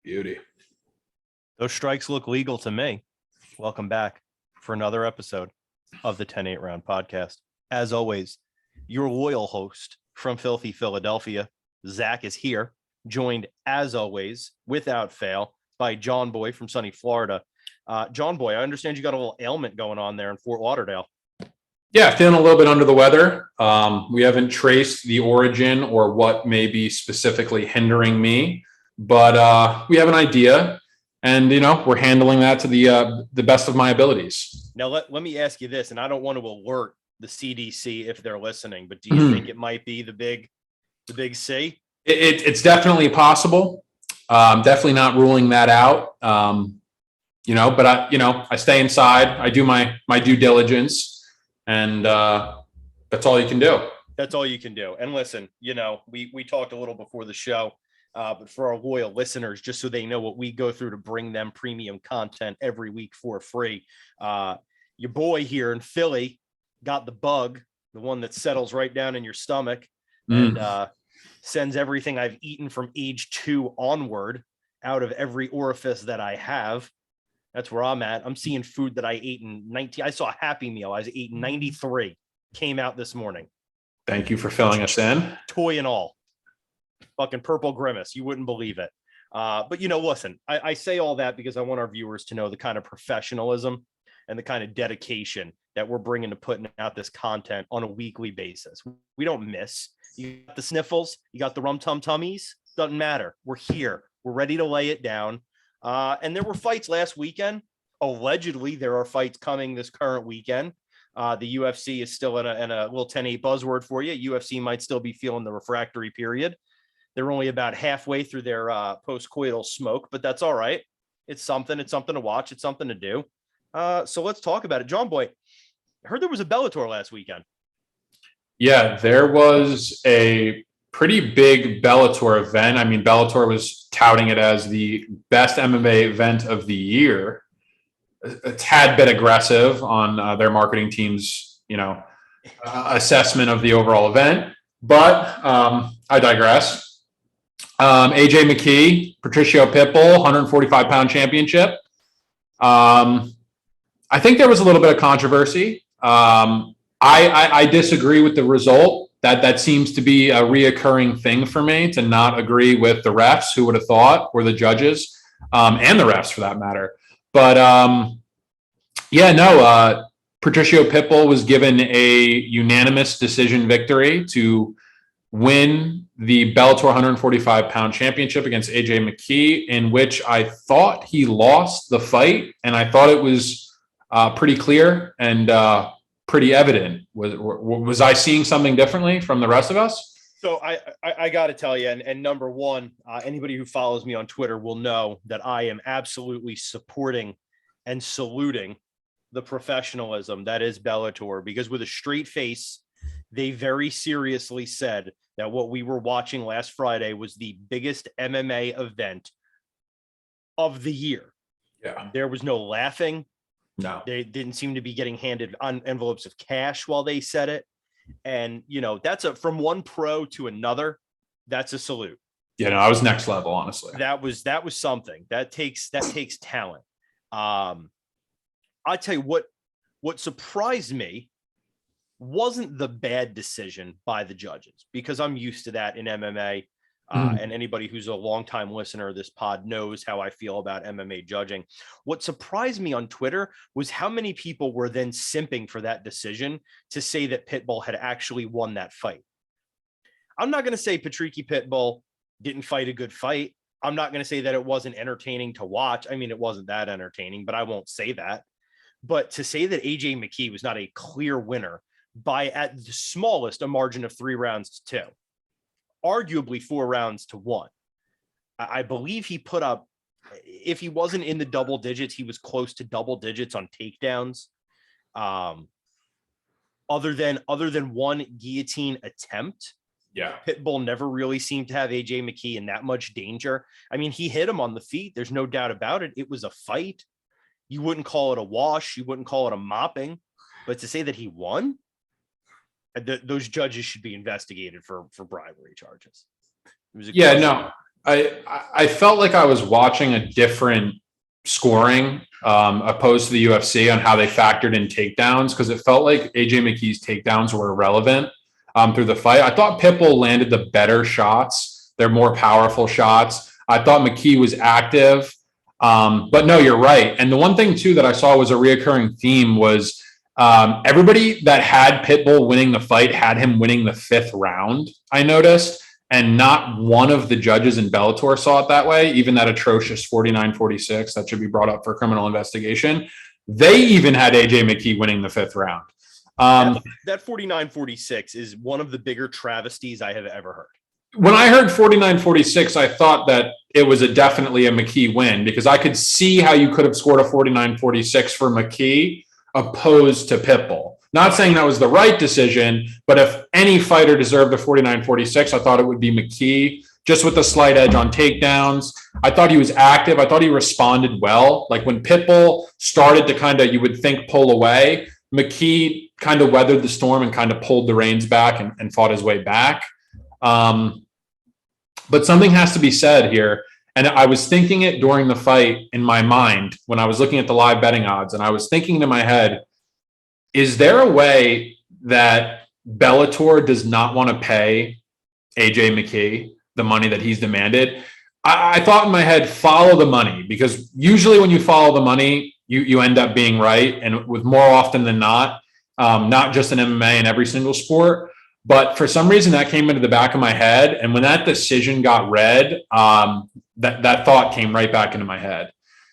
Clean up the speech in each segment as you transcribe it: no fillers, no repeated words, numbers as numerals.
Beauty. Those strikes look legal to me. Welcome back for another episode of the 10-8 Round Podcast. As always, your loyal host from Filthy Philadelphia, Zach, is here, joined as always, without fail, by John Boy from sunny Florida. John Boy, I understand you got a little ailment going on there in Fort Lauderdale. Yeah, feeling a little bit under the weather. We haven't traced the origin or what may be specifically hindering me, but we have an idea, and we're handling that to the best of my abilities. Now, let me ask you this, and I don't want to alert the CDC if they're listening, but do you think it might be the big C? It's definitely possible. Definitely not ruling that out. But I stay inside. I do my due diligence, and that's all you can do. That's all you can do. And listen, we talked a little before the show, but for our loyal listeners, just so they know what we go through to bring them premium content every week for free. Your boy here in Philly got the bug, the one that settles right down in your stomach and sends everything I've eaten from age 2 onward out of every orifice that I have. That's where I'm at. I'm seeing food that I ate in 19. I saw a Happy Meal. I was eating 93. Came out this morning. Thank you for filling us in. Toy and all. Fucking purple grimace. You wouldn't believe it. But listen, I say all that because I want our viewers to know the kind of professionalism and the kind of dedication that we're bringing to putting out this content on a weekly basis. We don't miss. You got the sniffles. You got the rum tum tummies. Doesn't matter. We're here. We're ready to lay it down. And there were fights last weekend. Allegedly, there are fights coming this current weekend. The UFC is still in a little 10-8 buzzword for you. UFC might still be feeling the refractory period. They're only about halfway through their post-coital smoke, but that's all right. It's something to watch. It's something to do. So let's talk about it. John Boy, I heard there was a Bellator last weekend. Yeah, there was a pretty big Bellator event. I mean, Bellator was touting it as the best MMA event of the year. A tad bit aggressive on their marketing team's, assessment of the overall event. But I digress. AJ McKee, Patricio Pitbull, 145-pound championship. I think there was a little bit of controversy. I disagree with the result. That seems to be a reoccurring thing for me, to not agree with the refs. Who would have thought, or the judges, and the refs for that matter. But Patricio Pitbull was given a unanimous decision victory to win the Bellator 145-pound championship against AJ McKee, in which I thought he lost the fight, and I thought it was pretty clear and pretty evident. Was I seeing something differently from the rest of us? So I got to tell you, and number one, anybody who follows me on Twitter will know that I am absolutely supporting and saluting the professionalism that is Bellator, because with a straight face, they very seriously said that what we were watching last Friday was the biggest MMA event of the year. Yeah. There was no laughing. No, they didn't seem to be getting handed on envelopes of cash while they said it. And, that's from one pro to another. That's a salute. Yeah, no, I was next level, honestly. That was something that takes talent. I tell you what surprised me wasn't the bad decision by the judges, because I'm used to that in MMA. And anybody who's a longtime listener of this pod knows how I feel about MMA judging. What surprised me on Twitter was how many people were then simping for that decision to say that Pitbull had actually won that fight. I'm not going to say Patricky Pitbull didn't fight a good fight. I'm not going to say that it wasn't entertaining to watch. I mean, it wasn't that entertaining, but I won't say that. But to say that AJ McKee was not a clear winner by, at the smallest, a margin of 3 rounds to 2. Arguably 4 rounds to 1. I believe he put up, if he wasn't in the double digits, he was close to double digits on takedowns. Other than one guillotine attempt, Pitbull never really seemed to have AJ McKee in that much danger. I mean, he hit him on the feet. There's no doubt about it. It was a fight. You wouldn't call it a wash. You wouldn't call it a mopping. But to say that he won, those judges should be investigated for bribery charges. I felt like I was watching a different scoring opposed to the UFC on how they factored in takedowns, because it felt like AJ McKee's takedowns were irrelevant through the fight. I thought Pitbull landed the better shots. They're more powerful shots. I thought McKee was active. But no, you're right. And the one thing too that I saw was a reoccurring theme was everybody that had Pitbull winning the fight had him winning the 5th round, I noticed. And not one of the judges in Bellator saw it that way, even that atrocious 49-46 that should be brought up for criminal investigation. They even had AJ McKee winning the 5th round. That 49-46 is one of the bigger travesties I have ever heard. When I heard 49-46, I thought that it was definitely a McKee win, because I could see how you could have scored a 49-46 for McKee opposed to Pitbull. Not saying that was the right decision, but if any fighter deserved a 49-46, I thought it would be McKee, just with the slight edge on takedowns. I thought he was active. I thought he responded well. Like when Pitbull started to kind of, you would think, pull away, McKee kind of weathered the storm and kind of pulled the reins back and fought his way back. But something has to be said here. And I was thinking it during the fight in my mind when I was looking at the live betting odds, and I was thinking to my head, is there a way that Bellator does not want to pay AJ McKee the money that he's demanded? I thought in my head, follow the money, because usually when you follow the money, you end up being right. And with more often than not just in MMA and every single sport. But for some reason that came into the back of my head. And when that decision got read, that thought came right back into my head.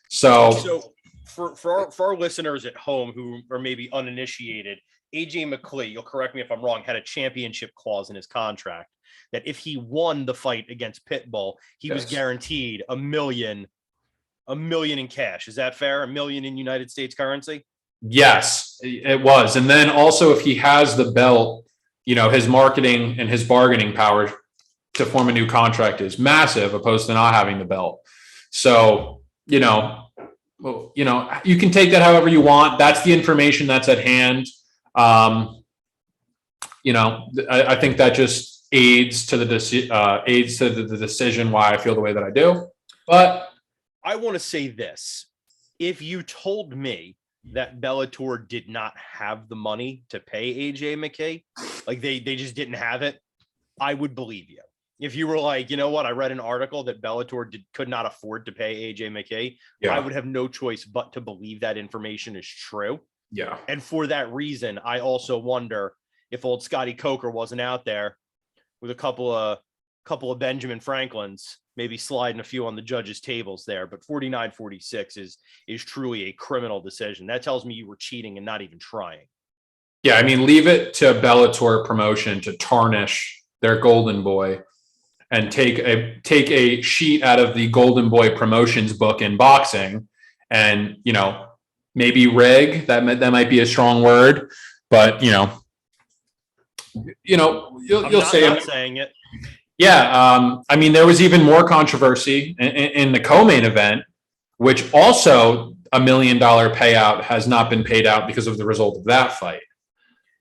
So for our listeners at home who are maybe uninitiated, AJ McKee, you'll correct me if I'm wrong, had a championship clause in his contract that if he won the fight against Pitbull, he was guaranteed $1 million in cash. Is that fair? $1 million in United States currency? Yes, it was. And then also, if he has the belt, his marketing and his bargaining power to form a new contract is massive, opposed to not having the belt. So, you can take that however you want. That's the information that's at hand. I think that just aids to the decision why I feel the way that I do. But I want to say this: if you told me that Bellator did not have the money to pay AJ McKee, like they just didn't have it, I would believe you. If you were like, you know what, I read an article that Bellator could not afford to pay AJ McKee, I would have no choice but to believe that information is true. Yeah. And for that reason, I also wonder if old Scotty Coker wasn't out there with a couple of Benjamin Franklins, maybe sliding a few on the judges' tables there. But 49-46 is truly a criminal decision. That tells me you were cheating and not even trying. Yeah, I mean, leave it to Bellator promotion to tarnish their golden boy and take a sheet out of the golden boy promotions book in boxing, and maybe rig. That might be a strong word, but you'll say I'm saying it. Yeah, I mean, there was even more controversy in the co-main event, which also $1 million payout has not been paid out because of the result of that fight.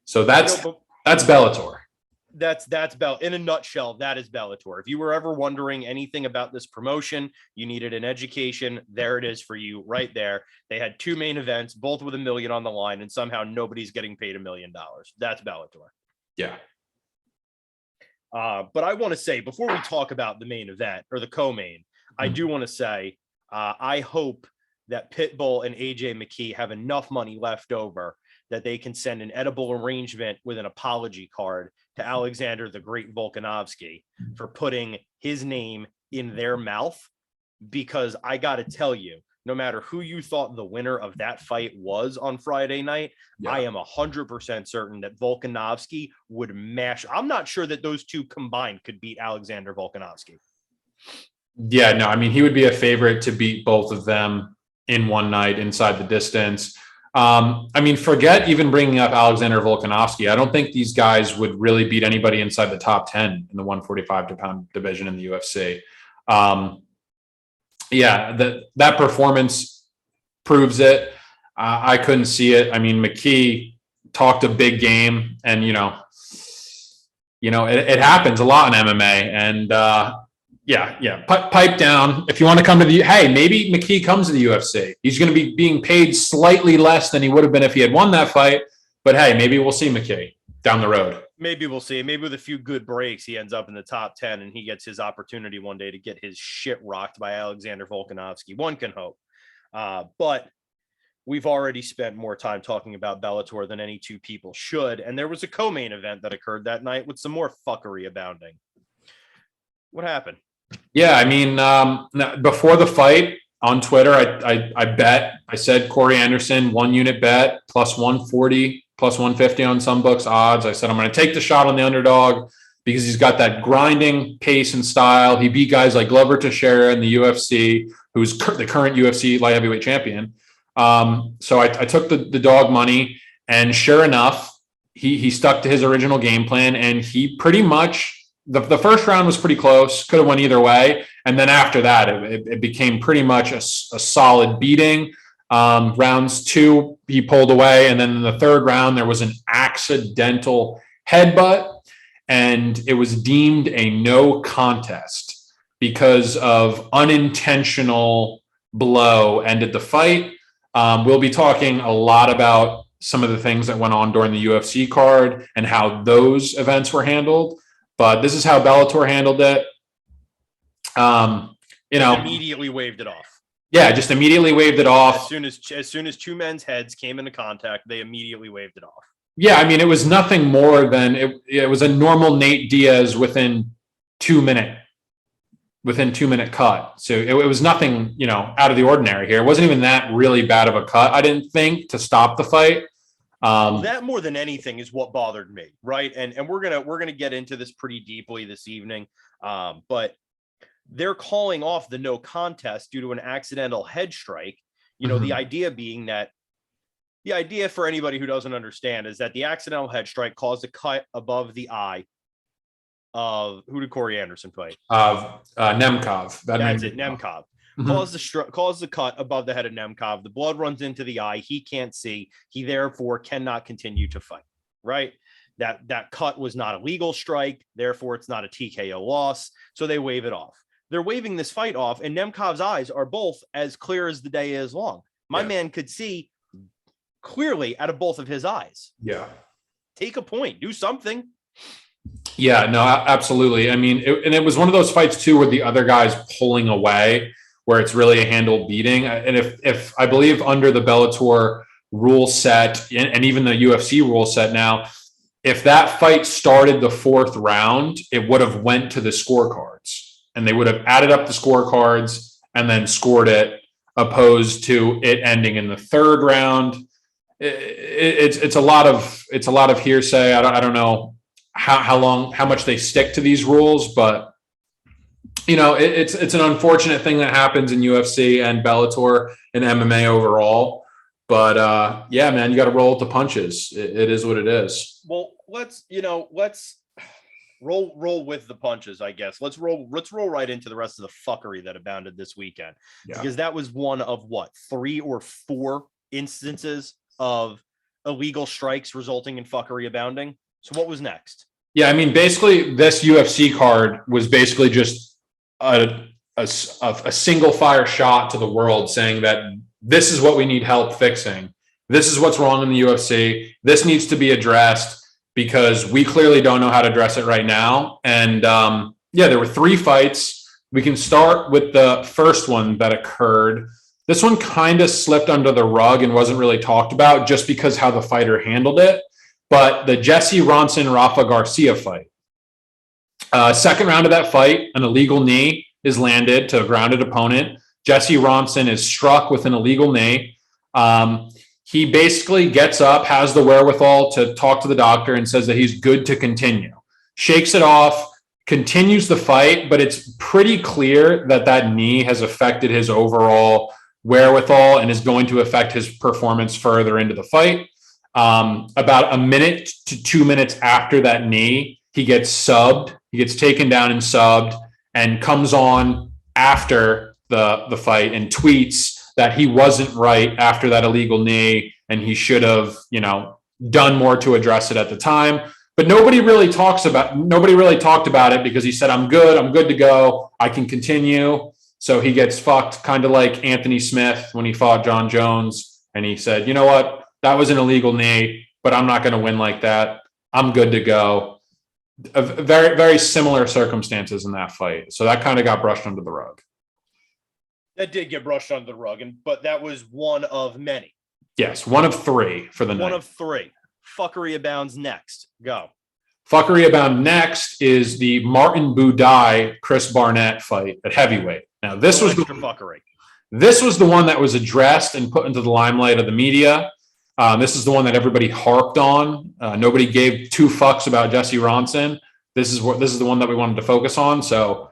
So that's Bellator. That's in a nutshell. That is Bellator. If you were ever wondering anything about this promotion, you needed an education. There it is for you right there. They had 2 main events, both with $1 million on the line, and somehow nobody's getting paid $1 million. That's Bellator. Yeah. But I want to say, before we talk about the main event or the co-main, I do want to say, I hope that Pitbull and AJ McKee have enough money left over that they can send an edible arrangement with an apology card to Alexander the Great Volkanovski for putting his name in their mouth. Because I got to tell you, no matter who you thought the winner of that fight was on Friday night, I am 100% certain that Volkanovski would mash. I'm not sure that those two combined could beat Alexander Volkanovski. Yeah, no, I mean, he would be a favorite to beat both of them in one night inside the distance. I mean, forget even bringing up Alexander Volkanovski. I don't think these guys would really beat anybody inside the top 10 in the 145-pound division in the UFC. That performance proves it. I couldn't see it. I mean, McKee talked a big game, and it happens a lot in MMA. And Yeah. Pipe down. If you want to come to hey, maybe McKee comes to the UFC. He's going to be being paid slightly less than he would have been if he had won that fight. But hey, maybe we'll see McKee down the road. Maybe we'll see. Maybe with a few good breaks, he ends up in the top 10 and he gets his opportunity one day to get his shit rocked by Alexander Volkanovski. One can hope. But we've already spent more time talking about Bellator than any two people should. And there was a co-main event that occurred that night with some more fuckery abounding. What happened? Yeah, I mean, before the fight on Twitter, I bet. I said Corey Anderson, 1 unit bet, plus 140, plus 150 on some books odds. I said I'm going to take the shot on the underdog because he's got that grinding pace and style. He beat guys like Glover Teixeira in the UFC, who's the current UFC light heavyweight champion. So I took the dog money, and sure enough, he stuck to his original game plan, and he pretty much the first round was pretty close, could have went either way, and then after that, it became pretty much a solid beating. Rounds 2, he pulled away, and then in the third round, there was an accidental headbutt, and it was deemed a no contest because of unintentional blow ended the fight. We'll be talking a lot about some of the things that went on during the UFC card and how those events were handled. But this is how Bellator handled it. Immediately waved it off. Yeah, just immediately waved it off. As soon as two men's heads came into contact, they immediately waved it off. Yeah, I mean, it was nothing more than it was a normal Nate Diaz within 2 minute cut. So it was nothing, out of the ordinary here. It wasn't even that really bad of a cut, I didn't think, to stop the fight. That more than anything is what bothered me, right? And we're gonna get into this pretty deeply this evening. But they're calling off the no contest due to an accidental head strike. The idea for anybody who doesn't understand is that the accidental head strike caused a cut above the eye of who did Corey Anderson fight? Nemkov. That's it, Nemkov. Caused the cut above the head of Nemkov. The blood runs into the eye. He can't see. He therefore cannot continue to fight. Right? That cut was not a legal strike. Therefore, it's not a TKO loss. So they wave it off. They're waving this fight off, and Nemkov's eyes are both as clear as the day is long. My man could see clearly out of both of his eyes. Yeah. Take a point. Do something. Yeah, no, absolutely. I mean, it was one of those fights too, where the other guy's pulling away, where it's really a handle beating. And if I believe under the Bellator rule set and even the UFC rule set now, if that fight started the 4th round, it would have went to the scorecards, and they would have added up the scorecards and then scored it, opposed to it ending in the 3rd round. It's a lot of hearsay. I don't know how much they stick to these rules, but it's an unfortunate thing that happens in UFC and Bellator and MMA overall. But yeah, man, you got to roll with the punches. It is what it is. Well, let's roll with the punches, I guess. Let's roll right into the rest of the fuckery that abounded this weekend, because that was one of 3 or 4 instances of illegal strikes resulting in fuckery abounding. So what was next? Yeah, I mean, basically, this UFC card was basically just a single fire shot to the world saying that this is what we need help fixing. This is what's wrong in the UFC. This needs to be addressed because we clearly don't know how to address it right now. And there were 3 fights. We can start with the first one that occurred. This one kind of slipped under the rug and wasn't really talked about just because how the fighter handled it. But the Jesse Ronson-Rafa Garcia fight. Second round of that fight, an illegal knee is landed to a grounded opponent. Jesse Ronson is struck with an illegal knee. He basically gets up, has the wherewithal to talk to the doctor and says that he's good to continue. Shakes it off, continues the fight, but it's pretty clear that knee has affected his overall wherewithal and is going to affect his performance further into the fight. About a minute to 2 minutes after that knee, he gets subbed. He gets taken down and subbed and comes on after the fight and tweets that he wasn't right after that illegal knee and he should have, done more to address it at the time. but nobody really talked about it because he said, I'm good to go. I can continue. So he gets fucked, kind of like Anthony Smith when he fought John Jones. And he said, you know what? That was an illegal knee, but I'm not going to win like that. I'm good to go. Very, very similar circumstances in that fight. So that kind of got brushed under the rug. That did get brushed under the rug, but that was one of many. Yes, one of three for the night. One of three. Fuckery abounds next. Go. Fuckery abound next is the Martin Budai Chris Barnett fight at heavyweight. Now this was the fuckery. This was the one that was addressed and put into the limelight of the media. This is the one that everybody harped on. Nobody gave two fucks about Jesse Ronson. This is the one that we wanted to focus on. So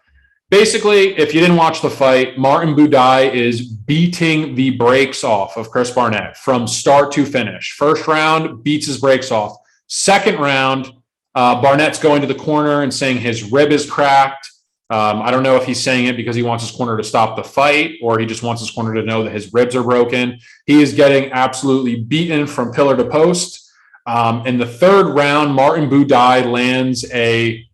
basically, if you didn't watch the fight, Martin Budai is beating the brakes off of Chris Barnett from start to finish. First round, beats his brakes off. Second round, Barnett's going to the corner and saying his rib is cracked. I don't know if he's saying it because he wants his corner to stop the fight or he just wants his corner to know that his ribs are broken. He is getting absolutely beaten from pillar to post. In the third round, Martin Budai lands an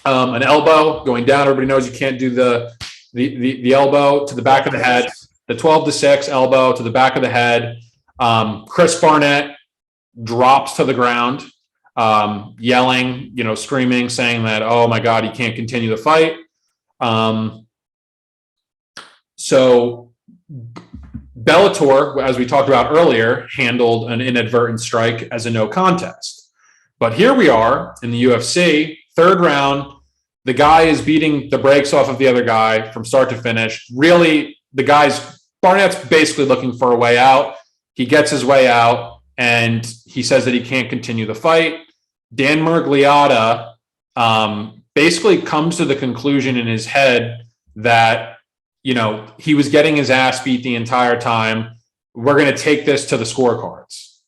elbow going down. Everybody knows you can't do the elbow to the back of the head. The 12-6 elbow to the back of the head. Chris Barnett drops to the ground, yelling, screaming, saying that, oh my God, he can't continue the fight. So Bellator, as we talked about earlier, handled an inadvertent strike as a no contest. But here we are in the UFC, third round. The guy is beating the brakes off of the other guy from start to finish. Really, Barnett's basically looking for a way out. He gets his way out, and he says that he can't continue the fight. Dan Miragliotta basically comes to the conclusion in his head that, he was getting his ass beat the entire time. We're going to take this to the scorecards.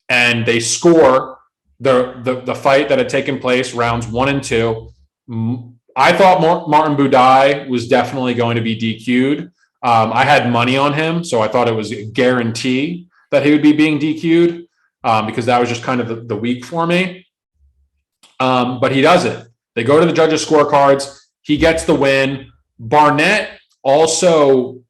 And they score the fight that had taken place, rounds 1 and 2. I thought Martin Budai was definitely going to be DQ'd. I had money on him, so I thought it was a guarantee that he would be being DQ'd because that was just kind of the week for me. But he doesn't. They go to the judges' scorecards. He gets the win. Barnett also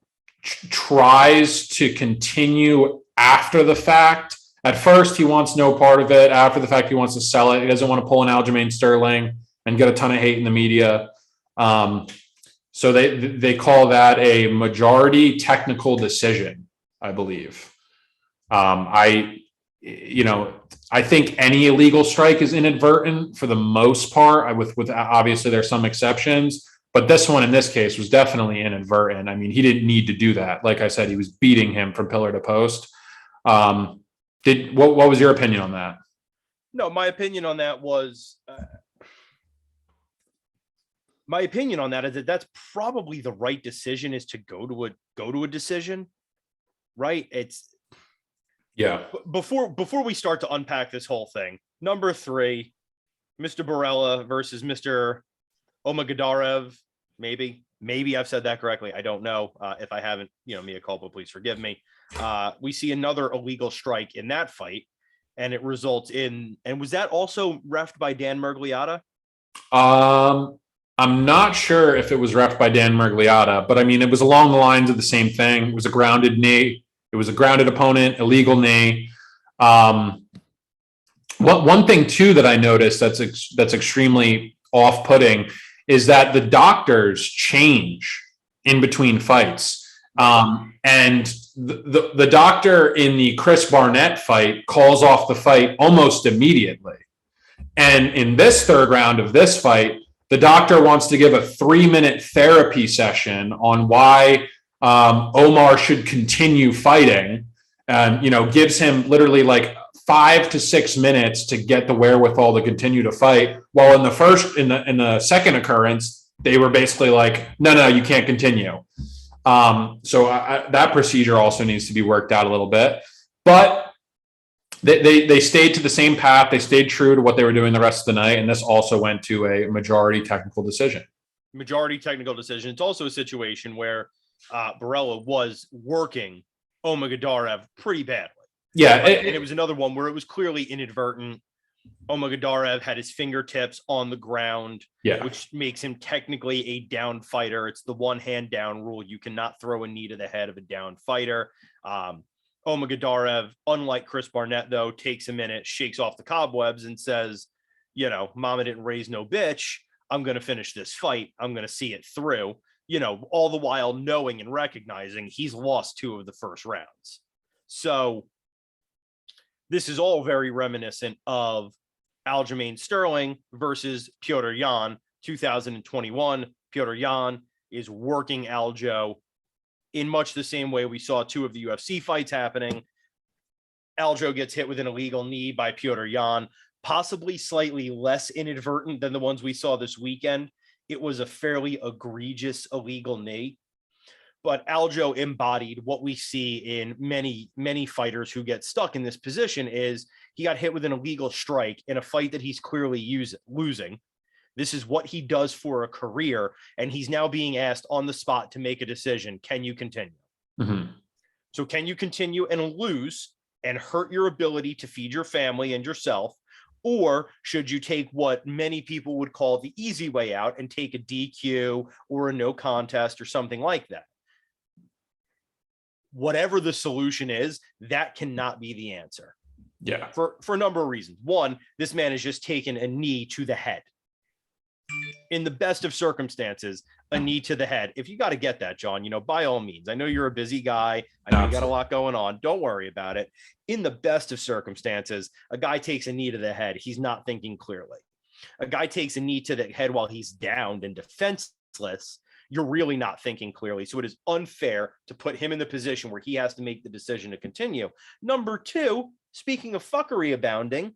tries to continue after the fact. At first, he wants no part of it. After the fact, he wants to sell it. He doesn't want to pull an Aljamain Sterling and get a ton of hate in the media. So they call that a majority technical decision, I believe. I think any illegal strike is inadvertent for the most part. With obviously there's some exceptions, but this one in this case was definitely inadvertent. I mean, he didn't need to do that. Like I said, he was beating him from pillar to post. What was your opinion on that? No, my opinion on that was. My opinion on that is that that's probably the right decision, is to go to a decision, right? Yeah. Before we start to unpack this whole thing, number 3, Mr. Barella versus Mr. Omagadarev. Maybe I've said that correctly. I don't know. If I haven't, mea culpa, please forgive me. We see another illegal strike in that fight, and it results in. And was that also reffed by Dan Miragliotta? I'm not sure if it was reffed by Dan Miragliotta, but I mean, it was along the lines of the same thing. It was a grounded knee. It was a grounded opponent, illegal knee. One thing too that I noticed that's extremely off-putting is that the doctors change in between fights. And the doctor in the Chris Barnett fight calls off the fight almost immediately. And in this third round of this fight, the doctor wants to give a 3-minute therapy session on why Omar should continue fighting, and gives him literally like 5 to 6 minutes to get the wherewithal to continue to fight. While in the second occurrence, they were basically like, no, you can't continue. So that procedure also needs to be worked out a little bit, but they stayed to the same path. They stayed true to what they were doing the rest of the night, and this also went to a majority technical decision. Majority technical decision. It's also a situation where Barella was working Omagadarev pretty badly. Yeah, and it was another one where it was clearly inadvertent. Omagadarev had his fingertips on the ground, which makes him technically a down fighter. It's the one hand down rule. You cannot throw a knee to the head of a down fighter. Omagadarev, unlike Chris Barnett, though, takes a minute, shakes off the cobwebs and says, you know, mama didn't raise no bitch. I'm going to finish this fight. I'm going to see it through, you know, all the while knowing and recognizing he's lost 2 of the first rounds. So this is all very reminiscent of Aljamain Sterling versus Petr Yan 2021. Petr Yan is working Aljo in much the same way we saw 2 of the UFC fights happening. Aljo gets hit with an illegal knee by Petr Yan, possibly slightly less inadvertent than the ones we saw this weekend. It was a fairly egregious illegal knee. But Aljo embodied what we see in many, many fighters who get stuck in this position is he got hit with an illegal strike in a fight that he's clearly losing. This is what he does for a career. And he's now being asked on the spot to make a decision. Can you continue? Mm-hmm. So can you continue and lose and hurt your ability to feed your family and yourself? Or should you take what many people would call the easy way out and take a DQ or a no contest or something like that? Whatever the solution is, that cannot be the answer. Yeah. For a number of reasons. One, this man has just taken a knee to the head. In the best of circumstances, a knee to the head. If you got to get that, John, you know, by all means, I know you're a busy guy. I know you got a lot going on. Don't worry about it. In the best of circumstances, a guy takes a knee to the head. He's not thinking clearly. A guy takes a knee to the head while he's downed and defenseless. You're really not thinking clearly. So it is unfair to put him in the position where he has to make the decision to continue. Number 2, speaking of fuckery abounding,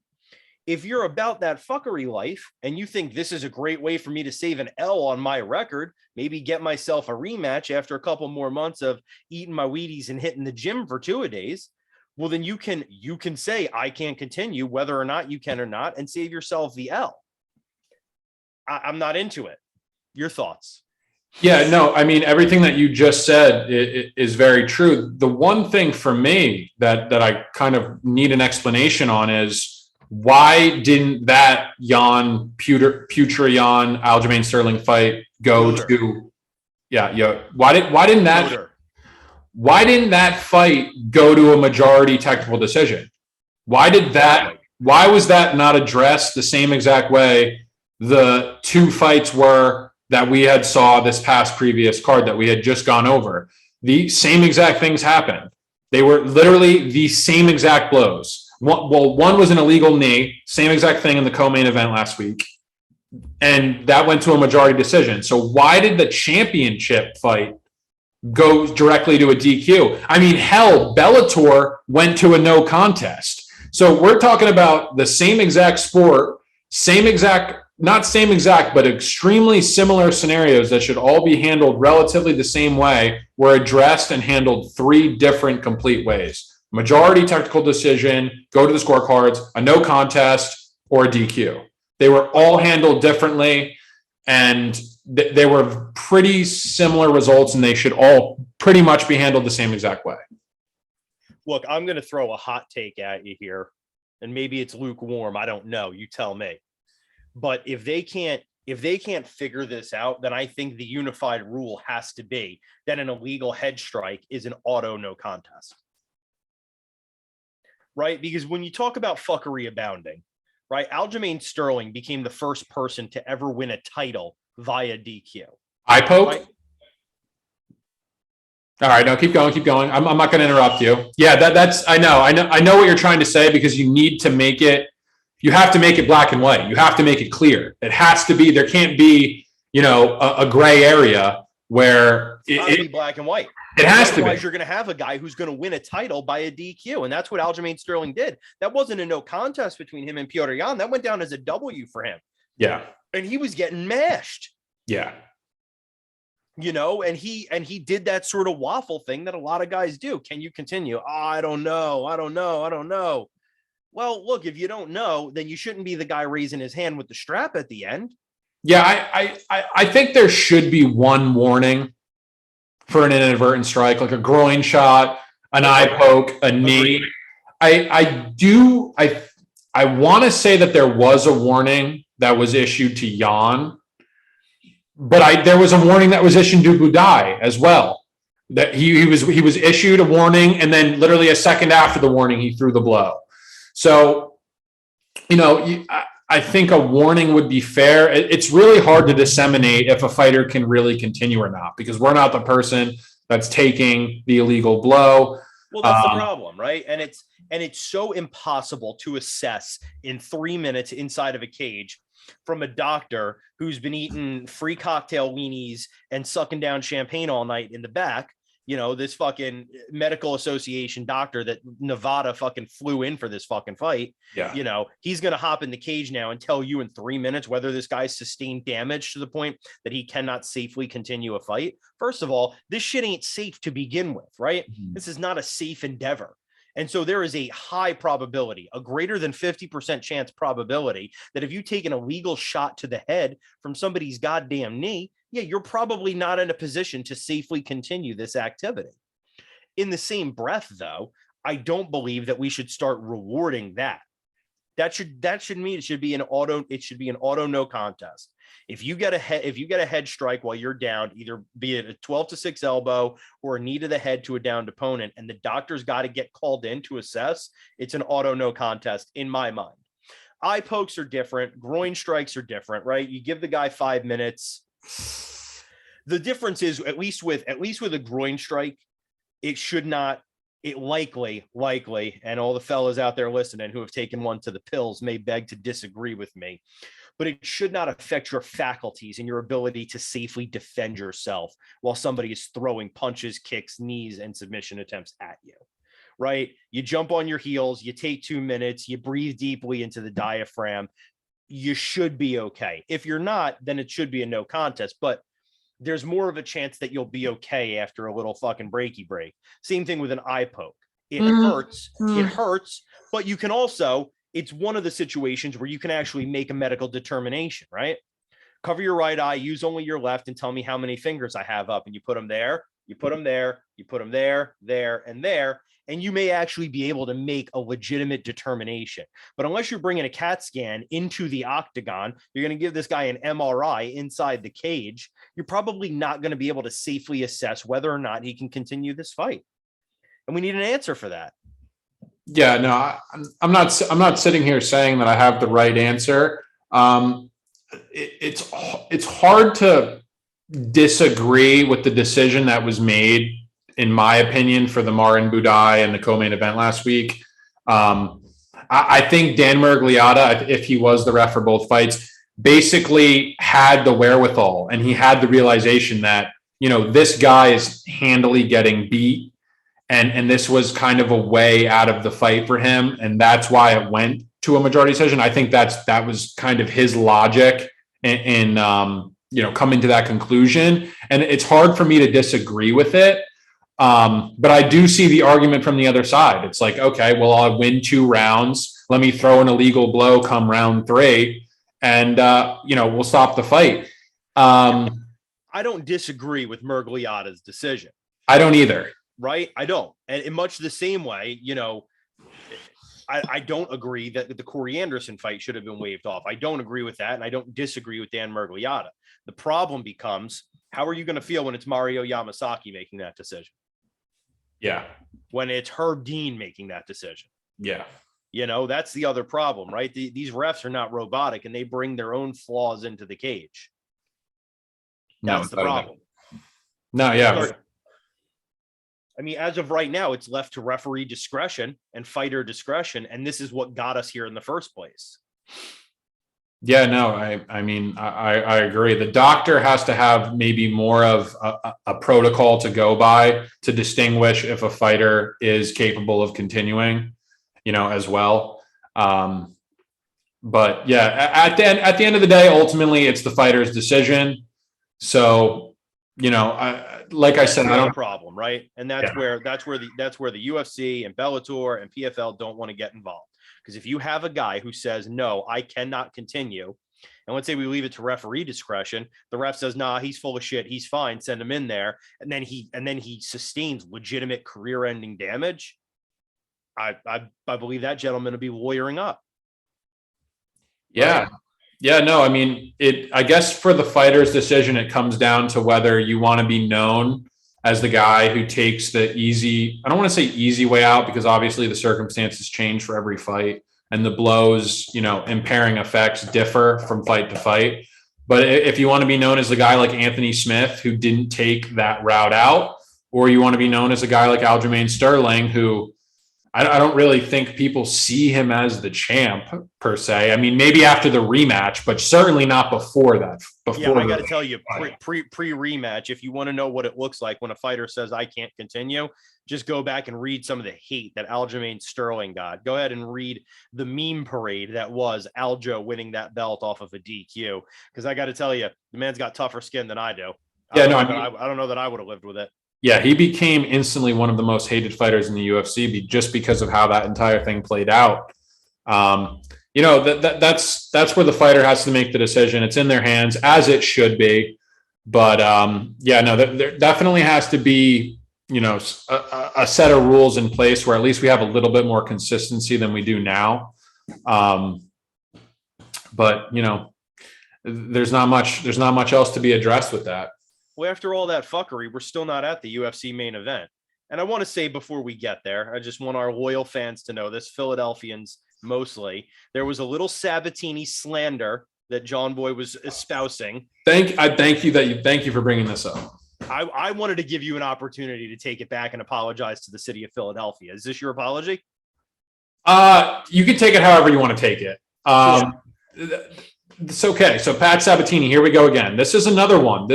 if you're about that fuckery life and you think this is a great way for me to save an L on my record, maybe get myself a rematch after a couple more months of eating my Wheaties and hitting the gym for 2-a-days, well, then you can say, I can't continue, whether or not you can or not, and save yourself the L. I'm not into it. Your thoughts? Yeah, no, I mean, everything that you just said is very true. The one thing for me that I kind of need an explanation on is why didn't that Petr Yan Aljamain Sterling fight go to? Why didn't that fight go to a majority technical decision? Why was that not addressed the same exact way the 2 fights were that we had saw this past previous card that we had just gone over? The same exact things happened. They were literally the same exact blows. One was an illegal knee, same exact thing in the co-main event last week, and that went to a majority decision. So why did the championship fight go directly to a DQ? I mean, hell, Bellator went to a no contest. So we're talking about the same exact sport, not same exact, but extremely similar scenarios that should all be handled relatively the same way were addressed and handled 3 different complete ways. Majority technical decision, go to the scorecards, a no contest, or a DQ. They were all handled differently, and they were pretty similar results, and they should all pretty much be handled the same exact way. Look, I'm going to throw a hot take at you here, and maybe it's lukewarm. I don't know. You tell me. But if they can't figure this out, then I think the unified rule has to be that an illegal head strike is an auto no contest. Right? Because when you talk about fuckery abounding, right, Aljamain Sterling became the first person to ever win a title via DQ. Eye poke? Right? All right, no, keep going. I'm not going to interrupt you. Yeah, that's I know what you're trying to say, because you need to make it. You have to make it black and white. You have to make it clear. It has to be. There can't be, a gray area where it be black and white. It has to be. Otherwise, you're going to have a guy who's going to win a title by a DQ, and that's what Aljamain Sterling did. That wasn't a no contest between him and Petr Yan. That went down as a W for him. Yeah, and he was getting mashed. Yeah, and he did that sort of waffle thing that a lot of guys do. Can you continue? Oh, I don't know. Well, look, if you don't know, then you shouldn't be the guy raising his hand with the strap at the end. Yeah, I think there should be one warning for an inadvertent strike, like a groin shot, an eye poke, a knee. I I want to say that there was a warning that was issued to Jan, but there was a warning that was issued to Budai as well. That he was issued a warning, and then literally a second after the warning, he threw the blow. So, I think a warning would be fair. It's really hard to disseminate if a fighter can really continue or not, because we're not the person that's taking the illegal blow. Well, that's the problem, right? And it's so impossible to assess in 3 minutes inside of a cage from a doctor who's been eating free cocktail weenies and sucking down champagne all night in the back. This fucking medical association doctor that Nevada fucking flew in for this fucking fight. Yeah. He's going to hop in the cage now and tell you in 3 minutes whether this guy sustained damage to the point that he cannot safely continue a fight. First of all, this shit ain't safe to begin with, right? Mm-hmm. This is not a safe endeavor. And so there is a high probability, a greater than 50% chance probability that if you take an illegal shot to the head from somebody's goddamn knee, yeah, you're probably not in a position to safely continue this activity. In the same breath, though, I don't believe that we should start rewarding that. That should mean it should be an auto no contest. If you get a head strike while you're down, either be it a 12-6 elbow or a knee to the head to a downed opponent, and the doctor's got to get called in to assess, it's an auto no contest in my mind. Eye pokes are different, groin strikes are different, right? You give the guy 5 minutes. The difference is, at least with a groin strike, it likely, and all the fellas out there listening who have taken one to the pills may beg to disagree with me, but it should not affect your faculties and your ability to safely defend yourself while somebody is throwing punches, kicks, knees, and submission attempts at you, right? You jump on your heels, you take 2 minutes, you breathe deeply into the diaphragm. You should be okay. If you're not, then it should be a no contest, but there's more of a chance that you'll be okay after a little fucking breaky break. Same thing with an eye poke. It hurts, but you can also, it's one of the situations where you can actually make a medical determination, right? Cover your right eye, use only your left, and tell me how many fingers I have up. And you put them there, you put them there, you put them there, and there. And you may actually be able to make a legitimate determination. But unless you're bringing a CAT scan into the octagon, you're going to give this guy an MRI inside the cage, you're probably not going to be able to safely assess whether or not he can continue this fight. And we need an answer for that. Yeah, no, I'm not sitting here saying that I have the right answer. It's hard to disagree with the decision that was made, in my opinion, for the Martin Budai and the co-main event last week. I think Dan Miragliotta, if he was the ref for both fights, basically had the wherewithal, and he had the realization that, this guy is handily getting beat, and this was kind of a way out of the fight for him, and that's why it went to a majority decision. I think that was kind of his logic in coming to that conclusion, and it's hard for me to disagree with it. But I do see the argument from the other side. It's like, okay, well, I'll win 2 rounds. Let me throw an illegal blow come round 3, and we'll stop the fight. I don't disagree with Miragliotta's decision. I don't either. Right? I don't. And in much the same way, I don't agree that the Corey Anderson fight should have been waved off. I don't agree with that, and I don't disagree with Dan Miragliotta. The problem becomes, how are you going to feel when it's Mario Yamasaki making that decision? Yeah. When it's Herb Dean making that decision. Yeah. That's the other problem, right? These refs are not robotic, and they bring their own flaws into the cage. That's the problem. No, yeah. I mean, as of right now, it's left to referee discretion and fighter discretion, and this is what got us here in the first place. Yeah, no, I agree. The doctor has to have maybe more of a protocol to go by to distinguish if a fighter is capable of continuing, as well. But yeah, at the end of the day, ultimately, it's the fighter's decision. So, like I said, I don't problem, right? And that's where the UFC and Bellator and PFL don't want to get involved. Because if you have a guy who says, no, I cannot continue, and let's say we leave it to referee discretion, the ref says, nah, he's full of shit, he's fine, send him in there, and then he sustains legitimate career-ending damage, I believe that gentleman will be lawyering up. Yeah. Yeah, no, I mean, I guess for the fighter's decision, it comes down to whether you want to be known as the guy who takes the easy, I don't want to say easy way out, because obviously the circumstances change for every fight and the blows, impairing effects differ from fight to fight. But if you want to be known as the guy like Anthony Smith, who didn't take that route out, or you want to be known as a guy like Aljamain Sterling, who I don't really think people see him as the champ per se. I mean, maybe after the rematch, but certainly not before that. Yeah, I got to tell you, pre rematch, if you want to know what it looks like when a fighter says I can't continue, just go back and read some of the hate that Aljamain Sterling got. Go ahead and read the meme parade that was Aljo winning that belt off of a DQ. Because I got to tell you, the man's got tougher skin than I do. I don't know that I would have lived with it. Yeah, he became instantly one of the most hated fighters in the UFC just because of how that entire thing played out. That's where the fighter has to make the decision. It's in their hands, as it should be. But there definitely has to be, a set of rules in place where at least we have a little bit more consistency than we do now. But there's not much else to be addressed with that. Well, after all that fuckery, we're still not at the UFC main event. And I want to say before we get there, I just want our loyal fans to know this, Philadelphians mostly, there was a little Sabatini slander that John Boy was espousing. Thank you for bringing this up. I wanted to give you an opportunity to take it back and apologize to the city of Philadelphia. Is this your apology? You can take it however you want to take it. It's okay. So Pat Sabatini, here we go again. This is another one.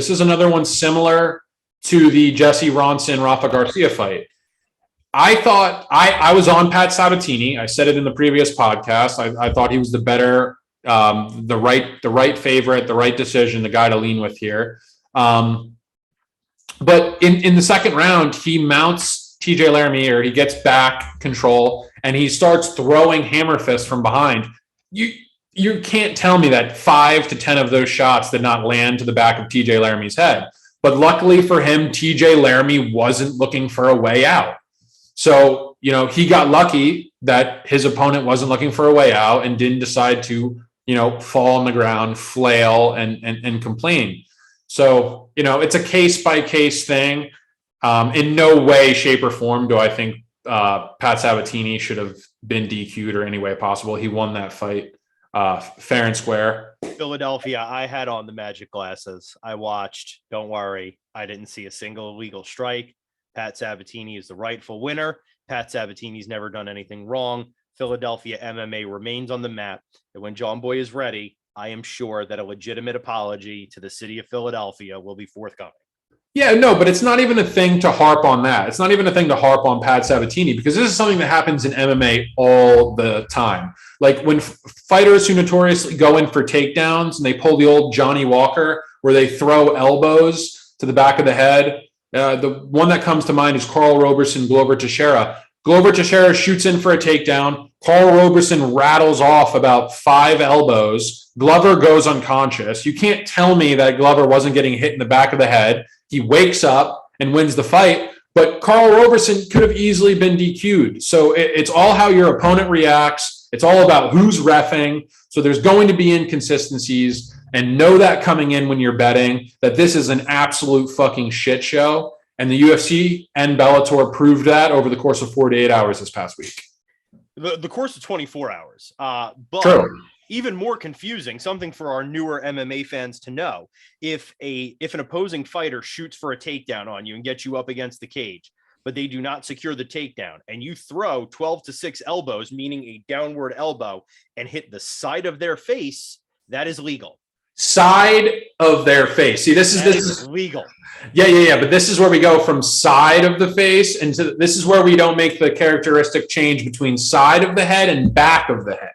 Similar to the Jesse Ronson, Rafa Garcia fight. I thought I was on Pat Sabatini. I said it in the previous podcast. I thought he was the better, the right favorite, the right decision, the guy to lean with here. But in the second round, he mounts TJ Laramie, he gets back control, and he starts throwing hammer fists from behind. You can't tell me that 5 to 10 of those shots did not land to the back of TJ Laramie's head. But luckily for him, TJ Laramie wasn't looking for a way out. So, he got lucky that his opponent wasn't looking for a way out and didn't decide to, fall on the ground, flail, and complain. So, it's a case-by-case thing. In no way, shape, or form do I think Pat Sabatini should have been DQ'd or any way possible. He won that fight. Fair and square. Philadelphia, I had on the magic glasses. I watched. Don't worry. I didn't see a single illegal strike. Pat Sabatini is the rightful winner. Pat Sabatini's never done anything wrong. Philadelphia MMA remains on the map. And when John Boy is ready, I am sure that a legitimate apology to the city of Philadelphia will be forthcoming. Yeah, no, but it's not even a thing to harp on that. It's not even a thing to harp on Pat Sabatini, because this is something that happens in MMA all the time. Like when fighters who notoriously go in for takedowns and they pull the old Johnny Walker where they throw elbows to the back of the head. The one that comes to mind is Carl Roberson, Glover Teixeira. Glover Teixeira shoots in for a takedown. Carl Roberson rattles off about 5 elbows. Glover goes unconscious. You can't tell me that Glover wasn't getting hit in the back of the head. He wakes up and wins the fight, but Carl Roberson could have easily been DQ'd. So it's all how your opponent reacts. It's all about who's reffing. So there's going to be inconsistencies, and know that coming in when you're betting that this is an absolute fucking shit show. And the UFC and Bellator proved that over the course of 48 hours this past week. The course of 24 hours. But True. Even more confusing, something for our newer MMA fans to know, if an opposing fighter shoots for a takedown on you and gets you up against the cage, but they do not secure the takedown, and you throw 12 to 6 elbows, meaning a downward elbow, and hit the side of their face, that is legal. Side of their face. See, this is legal. Yeah. But this is where we go from side of the face, and this is where we don't make the characteristic change between side of the head and back of the head.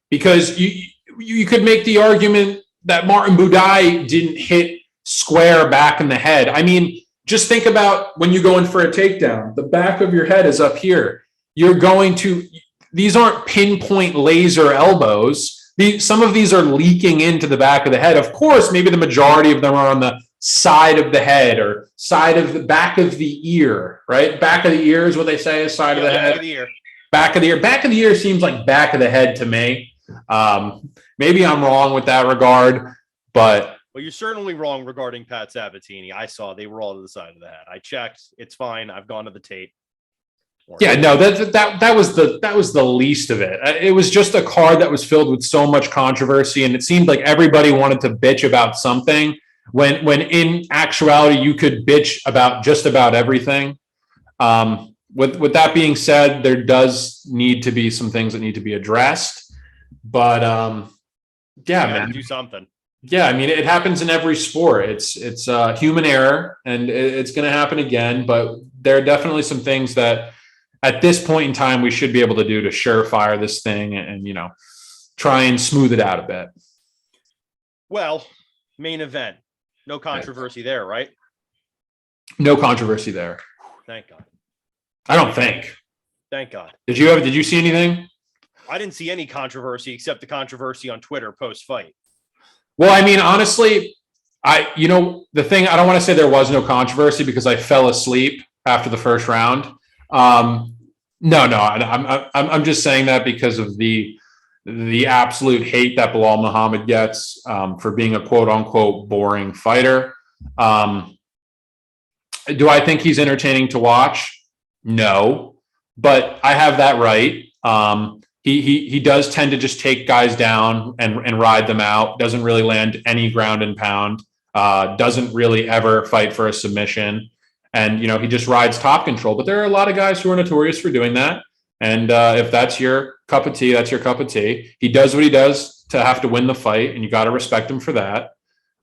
Because you could make the argument that Martin Budai didn't hit square back in the head. I mean, just think about when you go in for a takedown. The back of your head is up here. These aren't pinpoint laser elbows. Some of these are leaking into the back of the head. Of course, maybe the majority of them are on the side of the head or side of the back of the ear, right? Back of the ear is what they say is side of the head. Back of the ear. Back of the ear. Back of the ear seems like back of the head to me. Maybe I'm wrong with that regard, but Well, you're certainly wrong regarding Pat Sabatini. I saw they were all to the side of the head. I checked. It's fine. I've gone to the tape. yeah, no, that was the least of it. It was just a card that was filled with so much controversy, and it seemed like everybody wanted to bitch about something. When in actuality, you could bitch about just about everything. With that being said, there does need to be some things that need to be addressed. But yeah, man, do something. Yeah, I mean, it happens in every sport. It's human error, and it's going to happen again. But there are definitely some things that, at this point in time, we should be able to do to surefire this thing, and try and smooth it out a bit. Well, main event, no controversy there, right? No controversy there. Thank God. I don't think. Thank God. Did you see anything? I didn't see any controversy except the controversy on Twitter post-fight. Well, I mean, honestly, the thing, I don't want to say there was no controversy because I fell asleep after the first round. I'm just saying that because of the absolute hate that Bilal Muhammad gets for being a quote unquote boring fighter. Do I think he's entertaining to watch? No, but I have that right. He does tend to just take guys down and ride them out. Doesn't really land any ground and pound. Doesn't really ever fight for a submission. And, he just rides top control. But there are a lot of guys who are notorious for doing that. And if that's your cup of tea, that's your cup of tea. He does what he does to have to win the fight, and you got to respect him for that.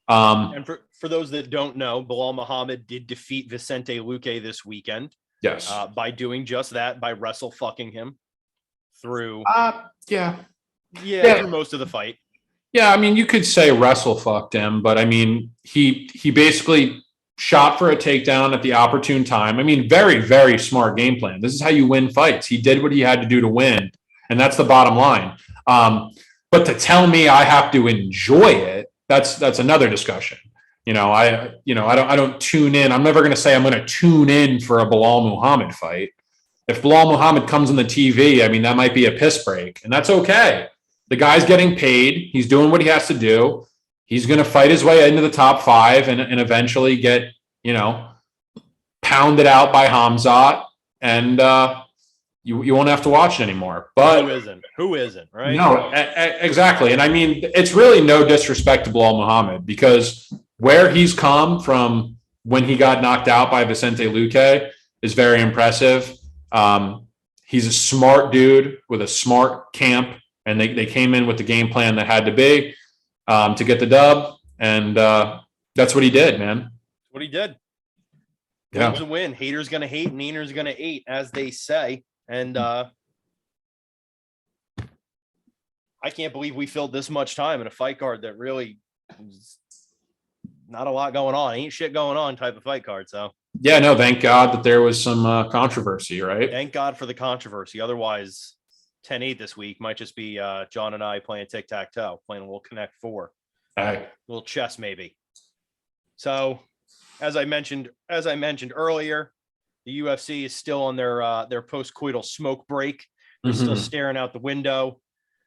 And for those that don't know, Bilal Muhammad did defeat Vicente Luque this weekend. Yes. By doing just that, by wrestle fucking him through. Through most of the fight. Yeah, I mean, you could say wrestle fucked him, but I mean, he basically shot for a takedown at the opportune time. I mean, very, very smart game plan. This is how you win fights. He did what he had to do to win, and that's the bottom line. But to tell me I have to enjoy it, that's another discussion. I don't tune in. I'm never going to say I'm going to tune in for a Bilal Muhammad fight. If Bilal Muhammad comes on the TV, I mean, that might be a piss break, and that's okay. The guy's getting paid. He's doing what he has to do. He's going to fight his way into the top 5 and eventually get, pounded out by Hamzat, and you won't have to watch it anymore. But Who isn't, right? No, exactly. And I mean, it's really no disrespect to Bilal Muhammad, because where he's come from when he got knocked out by Vicente Luque is very impressive. He's a smart dude with a smart camp, and they came in with the game plan that had to be to get the dub, and that's what he did, man. What he did. Yeah. Win's a win. Haters gonna hate, Neener's gonna hate, as they say. And I can't believe we filled this much time in a fight card that really was not a lot going on. Ain't shit going on type of fight card. So yeah, no, thank God that there was some controversy, right? Thank God for the controversy. Otherwise, 10-8 this week might just be John and I playing tic-tac-toe, playing a little Connect 4. A little chess maybe. So as I mentioned earlier, the UFC is still on their post-coital smoke break. They're still staring out the window,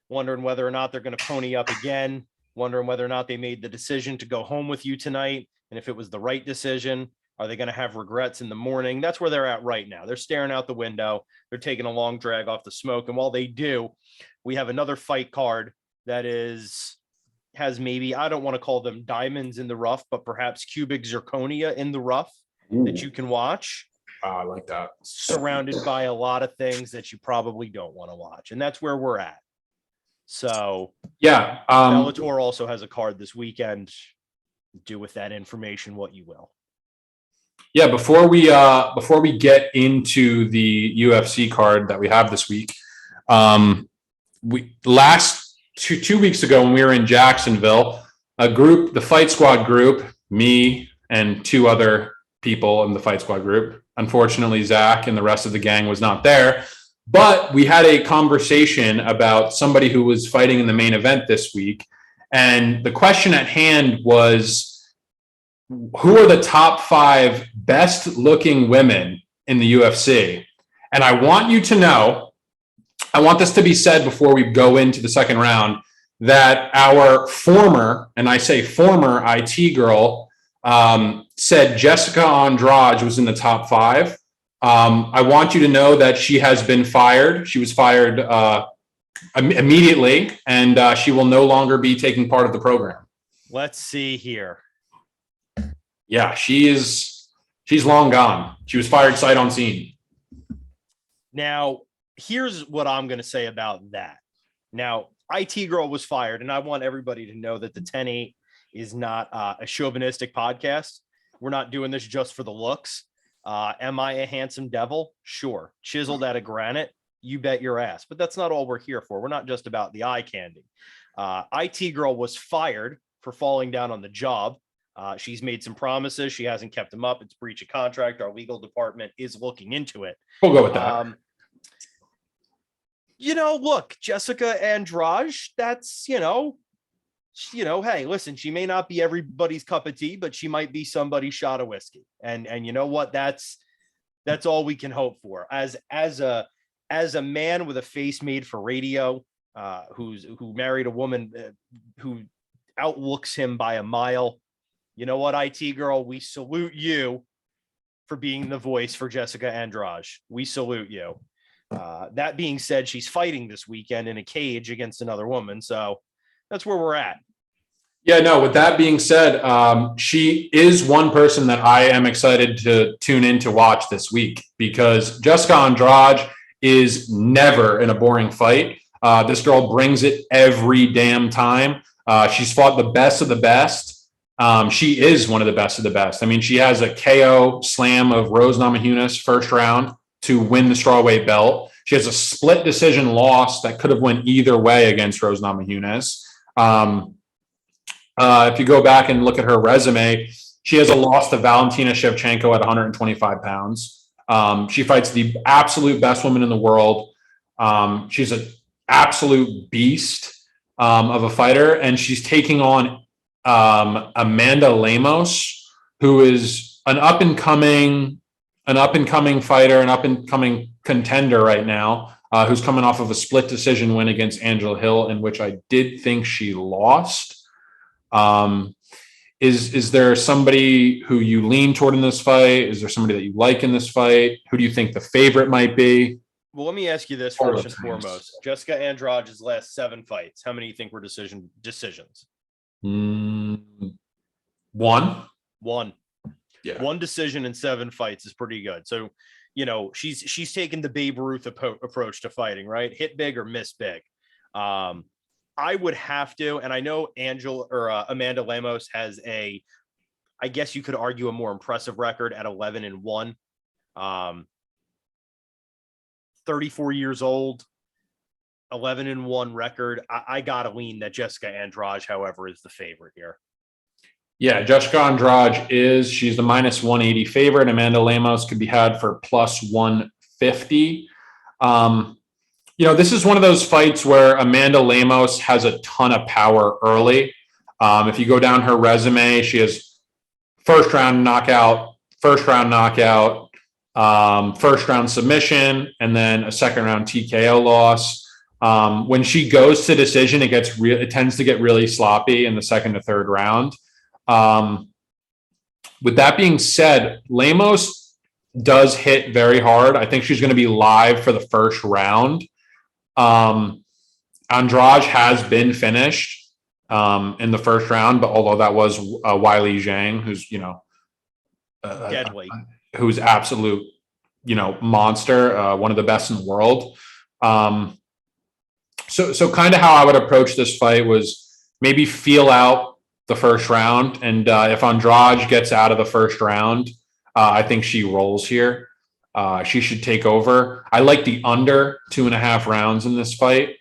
wondering whether or not they're going to pony up again, wondering whether or not they made the decision to go home with you tonight, and if it was the right decision. Are they going to have regrets in the morning? That's where they're at right now. They're staring out the window. They're taking a long drag off the smoke. And while they do, we have another fight card that has maybe, I don't want to call them diamonds in the rough, but perhaps cubic zirconia in the rough that you can watch. I like that. Surrounded by a lot of things that you probably don't want to watch. And that's where we're at. So yeah. Bellator also has a card this weekend. Do with that information what you will. Yeah, before we get into the UFC card that we have this week, two weeks ago when we were in Jacksonville, the Fight Squad group, me and 2 other people in the Fight Squad group. Unfortunately, Zach and the rest of the gang was not there, but we had a conversation about somebody who was fighting in the main event this week, and the question at hand was, who are the top 5 best looking women in the UFC? And I want you to know, I want this to be said before we go into the second round, that our former, and I say former IT girl, said Jessica Andrade was in the top 5. I want you to know that she has been fired. She was fired immediately, and she will no longer be taking part of the program. Let's see here. Yeah, she's long gone. She was fired sight unseen. Now, here's what I'm going to say about that. Now, IT Girl was fired, and I want everybody to know that the 10-8 is not a chauvinistic podcast. We're not doing this just for the looks. Am I a handsome devil? Sure. Chiseled out of granite? You bet your ass. But that's not all we're here for. We're not just about the eye candy. IT Girl was fired for falling down on the job. She's made some promises. She hasn't kept them up. It's breach of contract. Our legal department is looking into it. We'll go with that. Look, Jessica Andrade, that's, hey, listen, she may not be everybody's cup of tea, but she might be somebody's shot of whiskey. And you know what? That's all we can hope for. As a man with a face made for radio, who married a woman who outlooks him by a mile. You know what, IT Girl, we salute you for being the voice for Jessica Andrade. We salute you. That being said, she's fighting this weekend in a cage against another woman. So that's where we're at. Yeah, no, with that being said, she is one person that I am excited to tune in to watch this week, because Jessica Andrade is never in a boring fight. This girl brings it every damn time. She's fought the best of the best. She is one of the best of the best. I mean, she has a KO slam of Rose Namajunas first round to win the strawweight belt. She has a split decision loss that could have went either way against Rose Namajunas. If you go back and look at her resume, she has a loss to Valentina Shevchenko at 125 pounds. She fights the absolute best woman in the world. She's an absolute beast of a fighter, and she's taking on Amanda Lemos, who is an up and coming fighter, an up and coming contender right now, who's coming off of a split decision win against Angela Hill, in which I did think she lost. Is there somebody who you lean toward in this fight? Is there somebody that you like in this fight? Who do you think the favorite might be? Well, let me ask you this first and foremost. Jessica Andrade's last 7 fights, how many do you think were decisions? One. Yeah. 1 decision in 7 fights is pretty good. So, she's taken the Babe Ruth approach to fighting, right? Hit big or miss big. I would have to, and I know Amanda Lemos has I guess you could argue, a more impressive record at 11-1. 34 years old, 11-1 record. I gotta lean that Jessica Andrade, however, is the favorite here. Yeah, Jessica Andrade she's the -180 favorite. Amanda Lemos could be had for +150. This is one of those fights where Amanda Lemos has a ton of power early. If you go down her resume, she has first round knockout, first round submission, and then a second round TKO loss. When she goes to decision, it tends to get really sloppy in the second to third round. With that being said, Lemos does hit very hard. I think she's going to be live for the first round. Andrade has been finished in the first round, but although that was Weili Zhang, who's deadly, who's absolute monster, one of the best in the world. So kind of how I would approach this fight was maybe feel out the first round, and if Andrade gets out of the first round, I think she rolls here. She should take over. I like the under 2.5 rounds in this fight.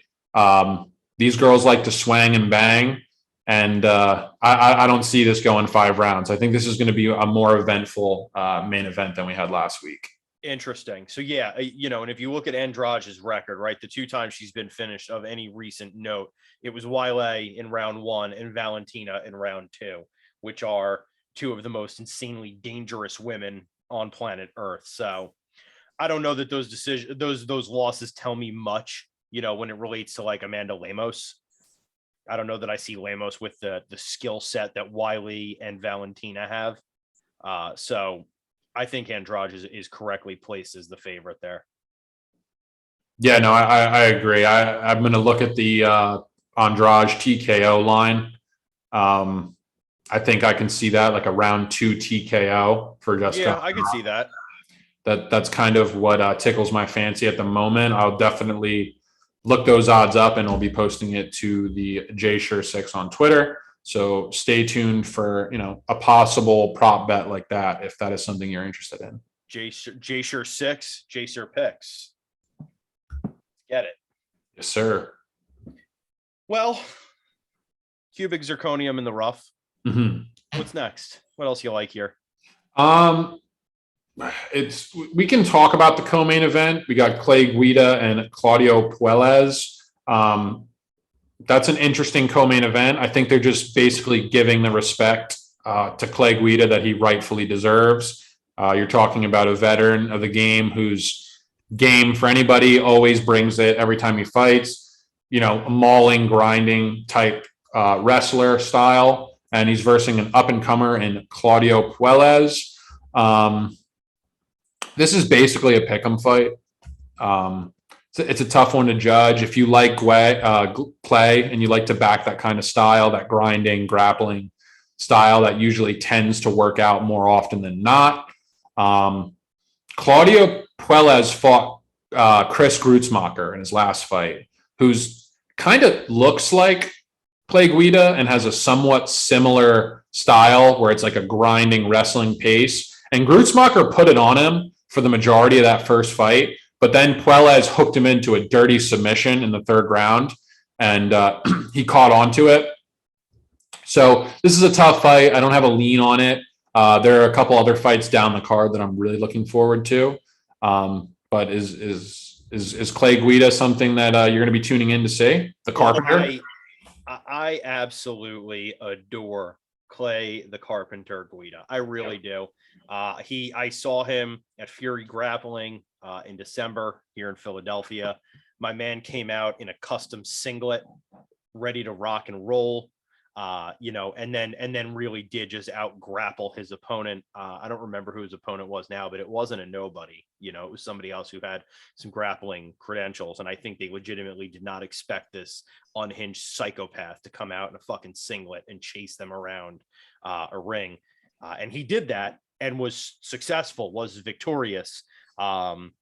These girls like to swang and bang, and I don't see this going 5 rounds. I think this is going to be a more eventful main event than we had last week. Interesting. So yeah, and if you look at Andrade's record, right, the 2 times she's been finished of any recent note, it was Weili in round 1 and Valentina in round 2, which are 2 of the most insanely dangerous women on planet Earth. So I don't know that those losses tell me much, when it relates to like Amanda Lemos. I don't know that I see Lemos with the skill set that Wiley and Valentina have. So I think Andrade is correctly placed as the favorite there. Yeah, no, I agree. I'm going to look at the Andrade TKO line. I think I can see that like a round 2 TKO for Jessica. Yeah, I can see that. That's kind of what tickles my fancy at the moment. I'll definitely look those odds up, and I'll be posting it to the JSure6 on Twitter. So stay tuned for a possible prop bet like that if that is something you're interested in. JSure6, JSure picks. Get it? Yes, sir. Well, cubic zirconium in the rough. Mm-hmm. What's next? What else you like here? We can talk about the co-main event. We got Clay Guida and Claudio Puelles. That's an interesting co-main event. I think they're just basically giving the respect to Clay Guida that he rightfully deserves. You're talking about a veteran of the game who's game for anybody, always brings it every time he fights, a mauling, grinding type wrestler style. And he's versing an up-and-comer in Claudio Puelles. This is basically a pick'em fight. It's a tough one to judge. If you like Clay and you like to back that kind of style, that grinding, grappling style that usually tends to work out more often than not. Claudio Puelles fought Chris Grutzmacher in his last fight, who's kind of looks like Clay Guida and has a somewhat similar style where it's like a grinding wrestling pace. And Grutzmacher put it on him for the majority of that first fight, but then Puelles hooked him into a dirty submission in the third round, and he caught onto it. So this is a tough fight. I don't have a lean on it. There are a couple other fights down the card that I'm really looking forward to. But is Clay Guida something that you're going to be tuning in to see? The Carpenter? I absolutely adore Clay the Carpenter Guida. I really do. I saw him at Fury Grappling in December here in Philadelphia. My man came out in a custom singlet, ready to rock and roll. And then really did just out grapple his opponent. I don't remember who his opponent was now, but it wasn't a nobody. It was somebody else who had some grappling credentials. And I think they legitimately did not expect this unhinged psychopath to come out in a fucking singlet and chase them around a ring. And he did that and was successful, was victorious, and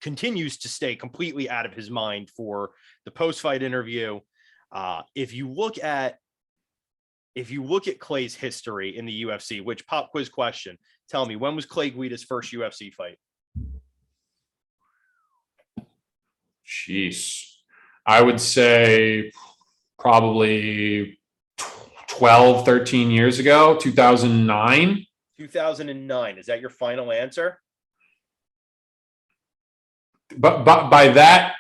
continues to stay completely out of his mind for the post-fight interview. If you look at Clay's history in the UFC, which pop quiz question, tell me, when was Clay Guida's first UFC fight? Jeez. I would say probably 12, 13 years ago, 2009. 2009. Is that your final answer? But by that,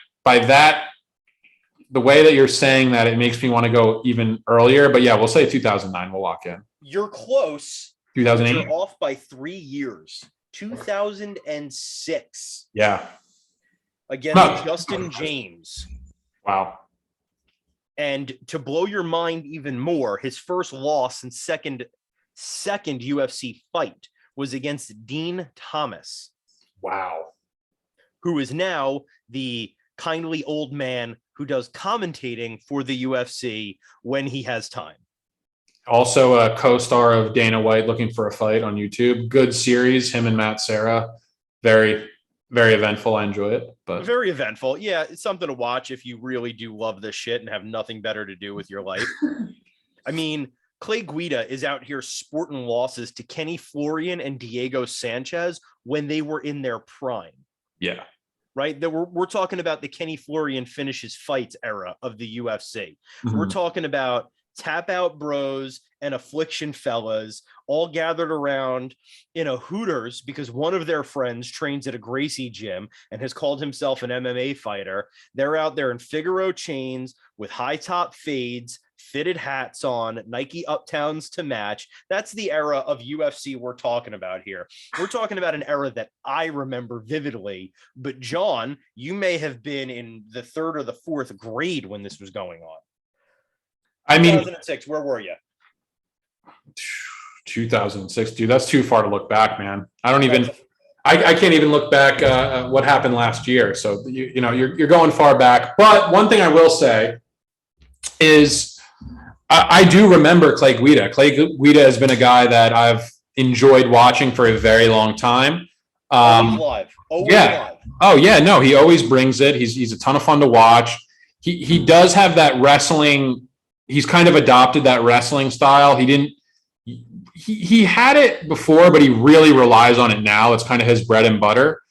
the way that you're saying that, it makes me want to go even earlier. But yeah, we'll say 2009. We'll lock in. You're close. 2008. You're off by 3 years. 2006. Yeah. Against Justin James. Wow. And to blow your mind even more, his first loss and second UFC fight was against Dean Thomas. Wow. Who is now the kindly old man who does commentating for the UFC when he has time. Also a co-star of Dana White Looking for a Fight on YouTube. Good series, him and Matt Serra. Very, very eventful. I enjoy it. But very eventful. Yeah, it's something to watch if you really do love this shit and have nothing better to do with your life. I mean, Clay Guida is out here sporting losses to Kenny Florian and Diego Sanchez when they were in their prime. Yeah. Right? We're talking about the Kenny Florian finishes fights era of the UFC. Mm-hmm. We're talking about Tap Out Bros and Affliction Fellas all gathered around in a Hooters because one of their friends trains at a Gracie gym and has called himself an MMA fighter. They're out there in Figaro chains with high top fades, fitted hats on, Nike Uptowns to match. That's the era of UFC we're talking about here. We're talking about an era that I remember vividly. But John, you may have been in the 3rd or the 4th grade when this was going on. I mean, 2006, where were you? 2006, dude, that's too far to look back, man. I can't even look back what happened last year. So you're going far back. But one thing I will say is I do remember Clay Guida. Clay Guida has been a guy that I've enjoyed watching for a very long time. Always live. Live. Oh yeah, no, he always brings it. He's a ton of fun to watch. He does have that wrestling. He's kind of adopted that wrestling style. He had it before, but he really relies on it now. It's kind of his bread and butter.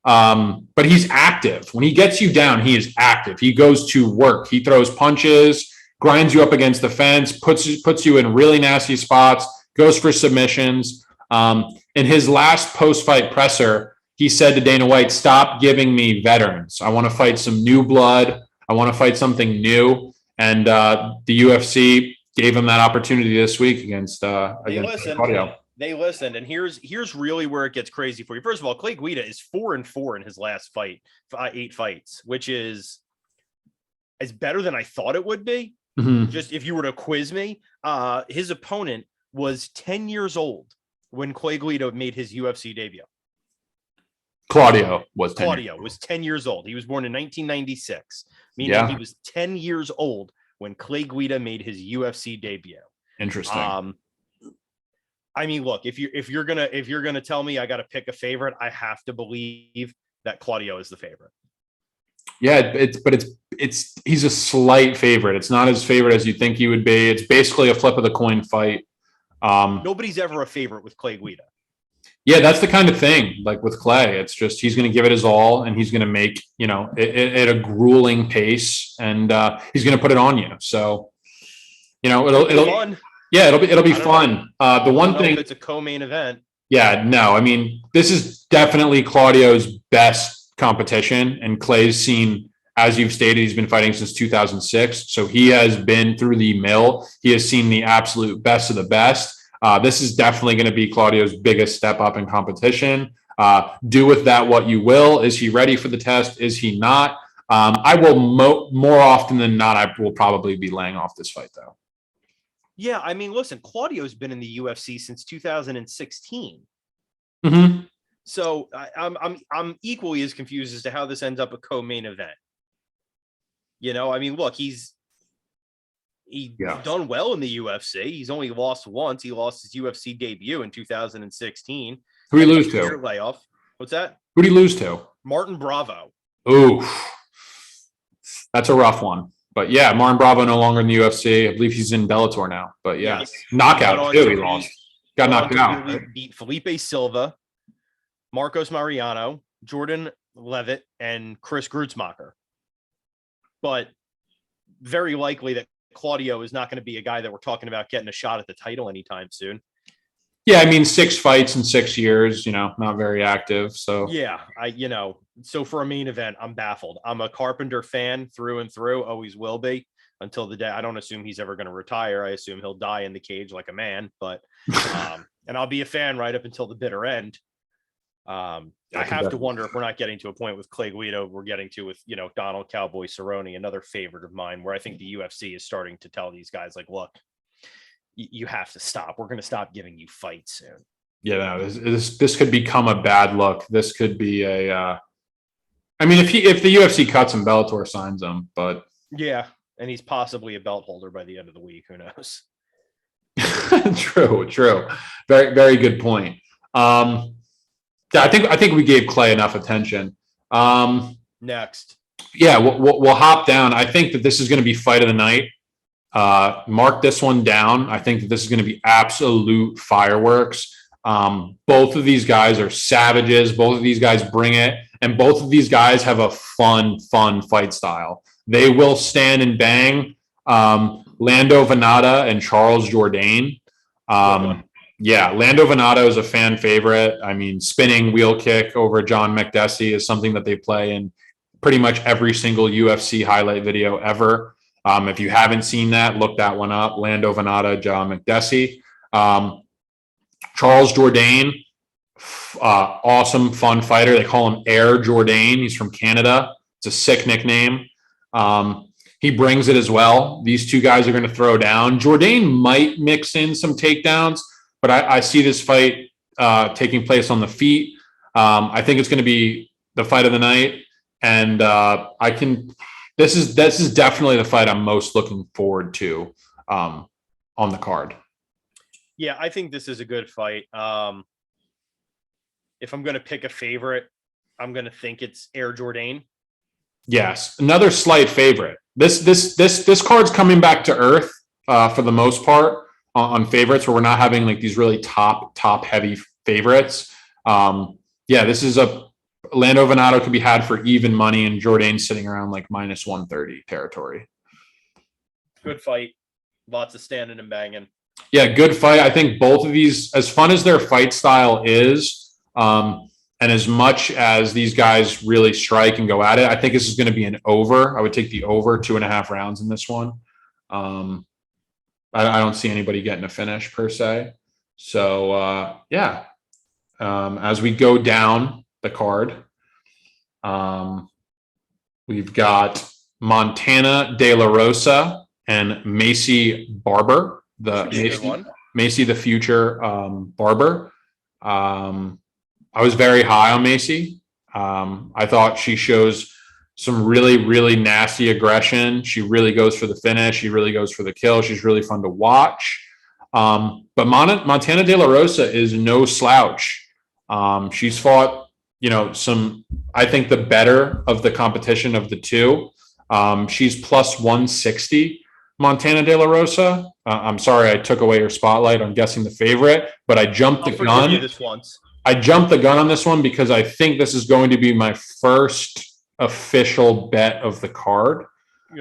But he's active. When he gets you down, he is active. He goes to work. He throws punches, grinds you up against the fence, puts you in really nasty spots, goes for submissions. In his last post-fight presser, he said to Dana White, "Stop giving me veterans. I want to fight some new blood. I want to fight something new." And the UFC gave him that opportunity this week against Claudio. They listened, and here's really where it gets crazy for you. First of all, Clay Guida is 4-4 in his last 8 fights, which is better than I thought it would be. Mm-hmm. Just if you were to quiz me, his opponent was 10 years old when Clay Guida made his UFC debut. Claudio was 10 years old. He was born in 1996, meaning he was 10 years old when Clay Guida made his UFC debut. Interesting. I mean, look, if you're gonna tell me I got to pick a favorite, I have to believe that Claudio is the favorite. Yeah, he's a slight favorite. It's not as favorite as you think he would be. It's basically a flip of the coin fight. Nobody's ever a favorite with Clay Guida. Yeah, that's the kind of thing. Like with Clay, it's just he's going to give it his all, and he's going to make it at a grueling pace, and he's going to put it on you. So, it'll be fun. Yeah, it'll be fun. The one thing, it's a co-main event. Yeah, no, I mean, this is definitely Claudio's best competition, and Clay's seen, as you've stated, he's been fighting since 2006. So he has been through the mill. He has seen the absolute best of the best. This is definitely going to be Claudio's biggest step up in competition. Do with that what you will. Is he ready for the test? Is he not? I will more often than not, I will probably be laying off this fight, though. Yeah, I mean, listen, Claudio's been in the UFC since 2016. Mm-hmm. So I'm equally as confused as to how this ends up a co-main event. I mean, look, he's done well in the UFC. He's only lost once. He lost his UFC debut in 2016. Who did he lose to? Layoff. What's that? Who did he lose to? Martin Bravo. Ooh, that's a rough one. But yeah, Martin Bravo no longer in the UFC. I believe he's in Bellator now. But yeah, knockout too. He lost. Got knocked out. Right? Beat Felipe Silva, Marcos Mariano, Jordan Levitt, and Chris Grutzmacher. But very likely that Claudio is not going to be a guy that we're talking about getting a shot at the title anytime soon. Yeah, I mean, 6 fights in 6 years, not very active. So yeah, so for a main event, I'm baffled. I'm a Carpenter fan through and through, always will be until the day. I don't assume he's ever going to retire. I assume he'll die in the cage like a man, but and I'll be a fan right up until the bitter end. I have to wonder if we're not getting to a point with Clay Guida we're getting to with, Donald Cowboy Cerrone, another favorite of mine, where I think the UFC is starting to tell these guys, like, look, you have to stop. We're going to stop giving you fights soon. Yeah, no, this could become a bad look. This could be a I mean, if the UFC cuts him, Bellator signs him, but yeah, and he's possibly a belt holder by the end of the week. Who knows? True. Very, very good point. Yeah, I think we gave Clay enough attention. Next. Yeah, we'll hop down. I think that this is going to be fight of the night. Mark this one down. I think that this is going to be absolute fireworks. Both of these guys are savages. Both of these guys bring it. And both of these guys have a fun fight style. They will stand and bang. Lando Venata and Charles Jourdain. Yeah, Lando Venata is a fan favorite. I mean, spinning wheel kick over John Makdessi is something that they play in pretty much every single UFC highlight video ever. If you haven't seen that, look that one up. Lando Venata, John McDessie. Charles Jourdain, awesome, fun fighter. They call him Air Jourdain. He's from Canada. It's a sick nickname. He brings it as well. These two guys are going to throw down. Jourdain might mix in some takedowns, but I see this fight taking place on the feet. I think it's going to be the fight of the night, and this is definitely the fight I'm most looking forward to on the card. Yeah, I think this is a good fight. If I'm going to pick a favorite, I'm going to think it's Air Jourdain. Yes, another slight favorite. This card's coming back to earth for the most part on favorites, where we're not having like these really top heavy favorites. This is a Lando Venado could be had for even money, and Jourdain's sitting around like minus 130 territory. Good fight, lots of standing and banging. Yeah, good fight. I think both of these, as fun as their fight style is, and as much as these guys really strike and go at it, I think this is going to be an over. I would take the over 2.5 rounds in this one. I don't see anybody getting a finish per se. So, as we go down the card, we've got Montana De La Rosa and Macy Barber, Macy the future Barber. I was very high on Macy. I thought she shows some really, really nasty aggression. She really goes for the finish. She really goes for the kill. She's really fun to watch. But Montana De La Rosa is no slouch. She's fought, I think the better of the competition of the two. She's plus 160, Montana De La Rosa. I'm sorry I took away your spotlight on guessing the favorite, but I jumped the gun. I jumped the gun on this one because I think this is going to be my first official bet of the card. And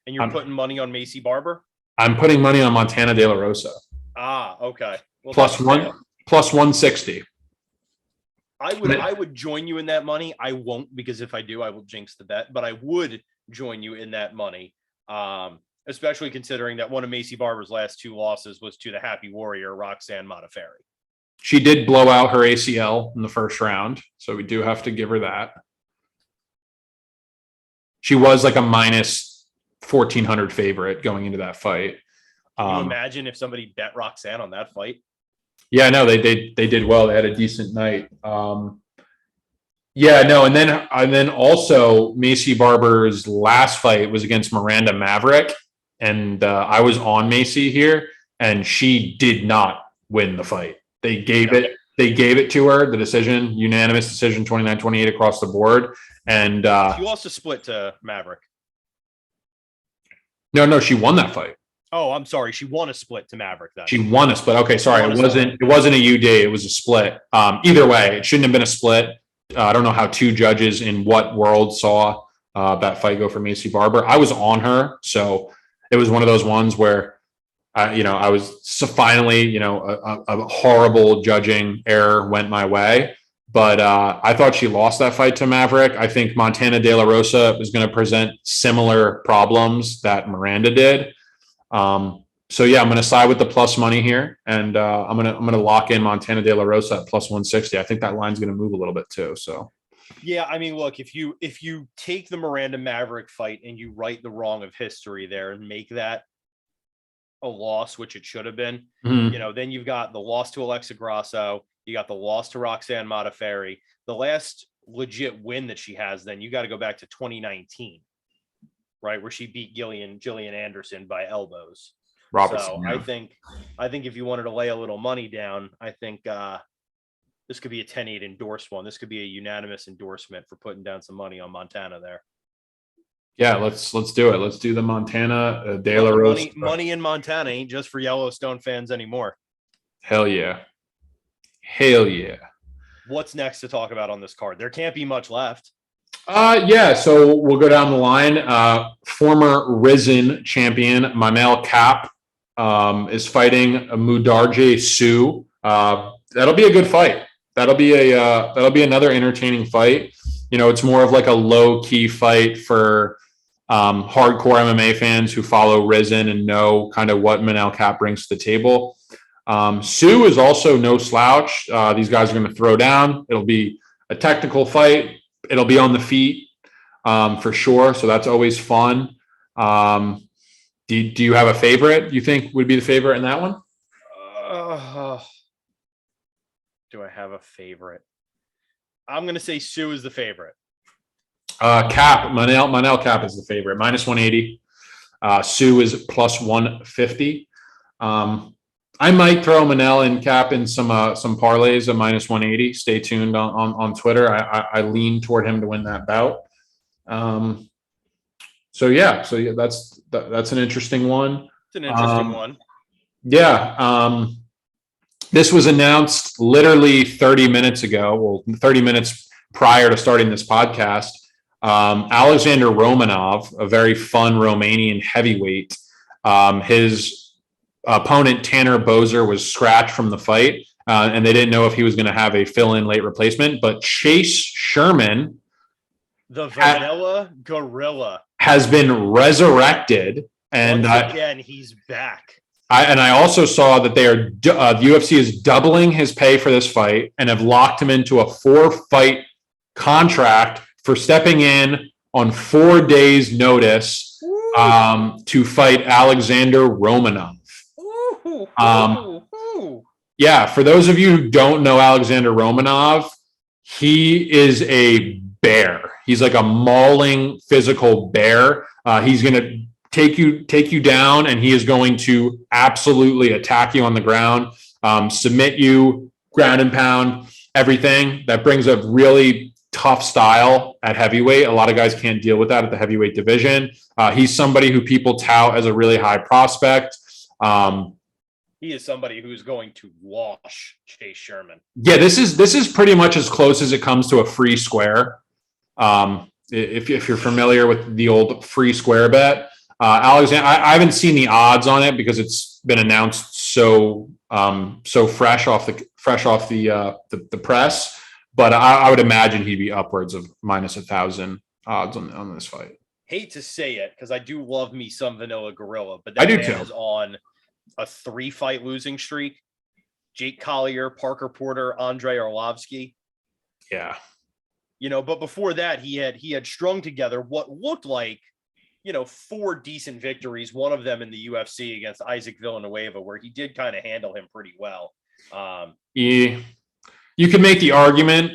you're putting money on Macy Barber? I'm putting money on Montana De La Rosa. Okay. Well, plus 160. I would join you in that money. I won't, because if I do, I will jinx the bet, but I would join you in that money. Especially considering that one of Macy Barber's last 2 losses was to the Happy Warrior, Roxanne Modafferi. She did blow out her ACL in the first round, so we do have to give her that. She was like a minus 1,400 favorite going into that fight. Can you imagine if somebody bet Roxanne on that fight? Yeah, no, they did well. They had a decent night. And then also Macy Barber's last fight was against Miranda Maverick, and I was on Macy here, and she did not win the fight. They gave it to her, the decision, unanimous decision, 29-28 across the board. And she lost a split to Maverick. No, she won that fight. Oh, I'm sorry. She won a split to Maverick then. She won a split. Okay, sorry. It wasn't a UD, it was a split. Either way, it shouldn't have been a split. I don't know how 2 judges in what world saw that fight go for Macy Barber. I was on her, so it was one of those ones where I was finally, a horrible judging error went my way, but I thought she lost that fight to Maverick. I think Montana De La Rosa is going to present similar problems that Miranda did. I'm going to side with the plus money here, and I'm going to lock in Montana De La Rosa at plus 160. I think that line's going to move a little bit too. So. Yeah, I mean, look, if you take the Miranda Maverick fight and you right the wrong of history there and make that a loss, which it should have been, then you've got the loss to Alexa Grasso, you got the loss to Roxanne Modafferi, the last legit win that she has, then you got to go back to 2019, right, where she beat Jillian Anderson by elbows. Robertson, so yeah. I think if you wanted to lay a little money down, I think this could be a 10-8 endorsed one. This could be a unanimous endorsement for putting down some money on Montana there. Yeah, let's do it. Let's do the Montana De La Rosa. Money in Montana ain't just for Yellowstone fans anymore. Hell yeah. What's next to talk about on this card? There can't be much left. So we'll go down the line. Former Risen champion Manel Cap is fighting Mudarje Sue. That'll be a good fight. That'll be another entertaining fight. It's more of like a low key fight for hardcore MMA fans who follow Risen and know kind of what Manel Cap brings to the table. Sue is also no slouch. These guys are going to throw down. It'll be a technical fight. It'll be on the feet for sure. So that's always fun. Do you have a favorite you think would be the favorite in that one? Do I have a favorite? I'm going to say Sue is the favorite. Cap, Manel Cap is the favorite, minus 180. Sue is plus 150. I might throw Manel and Cap in some parlays of minus 180. Stay tuned on Twitter. I lean toward him to win that bout. So that's an interesting one. It's an interesting one. Yeah. This was announced literally 30 minutes ago. Well, 30 minutes prior to starting this podcast. Alexander Romanov, a very fun Romanian heavyweight. His opponent, Tanner Bozer, was scratched from the fight, and they didn't know if he was going to have a fill-in late replacement. But Chase Sherman, the Vanilla Gorilla, has been resurrected. And once again, he's back. I also saw that the UFC is doubling his pay for this fight and have locked him into a 4-fight contract for stepping in on 4 days' notice to fight Alexander Romanov. Yeah, for those of you who don't know Alexander Romanov, he is a bear. He's like a mauling physical bear. He's going to take you down, and he is going to absolutely attack you on the ground, submit you, ground and pound, everything. That brings a really tough style at heavyweight. A lot of guys can't deal with that at the heavyweight division. He's somebody who people tout as a really high prospect. He is somebody who's going to wash Chase Sherman. Yeah, this is pretty much as close as it comes to a free square. If you're familiar with the old free square bet. Alexander, I haven't seen the odds on it because it's been announced so fresh off the press, but I would imagine he'd be upwards of minus 1,000 odds on this fight. Hate to say it because I do love me some Vanilla Gorilla, but I that do man too. is on a 3-fight losing streak. Jake Collier, Parker Porter, Andre Arlovsky. Yeah. But before that, he had strung together what looked like 4 decent victories, one of them in the UFC against Isaac Villanueva, where he did kind of handle him pretty well. Yeah. You could make the argument,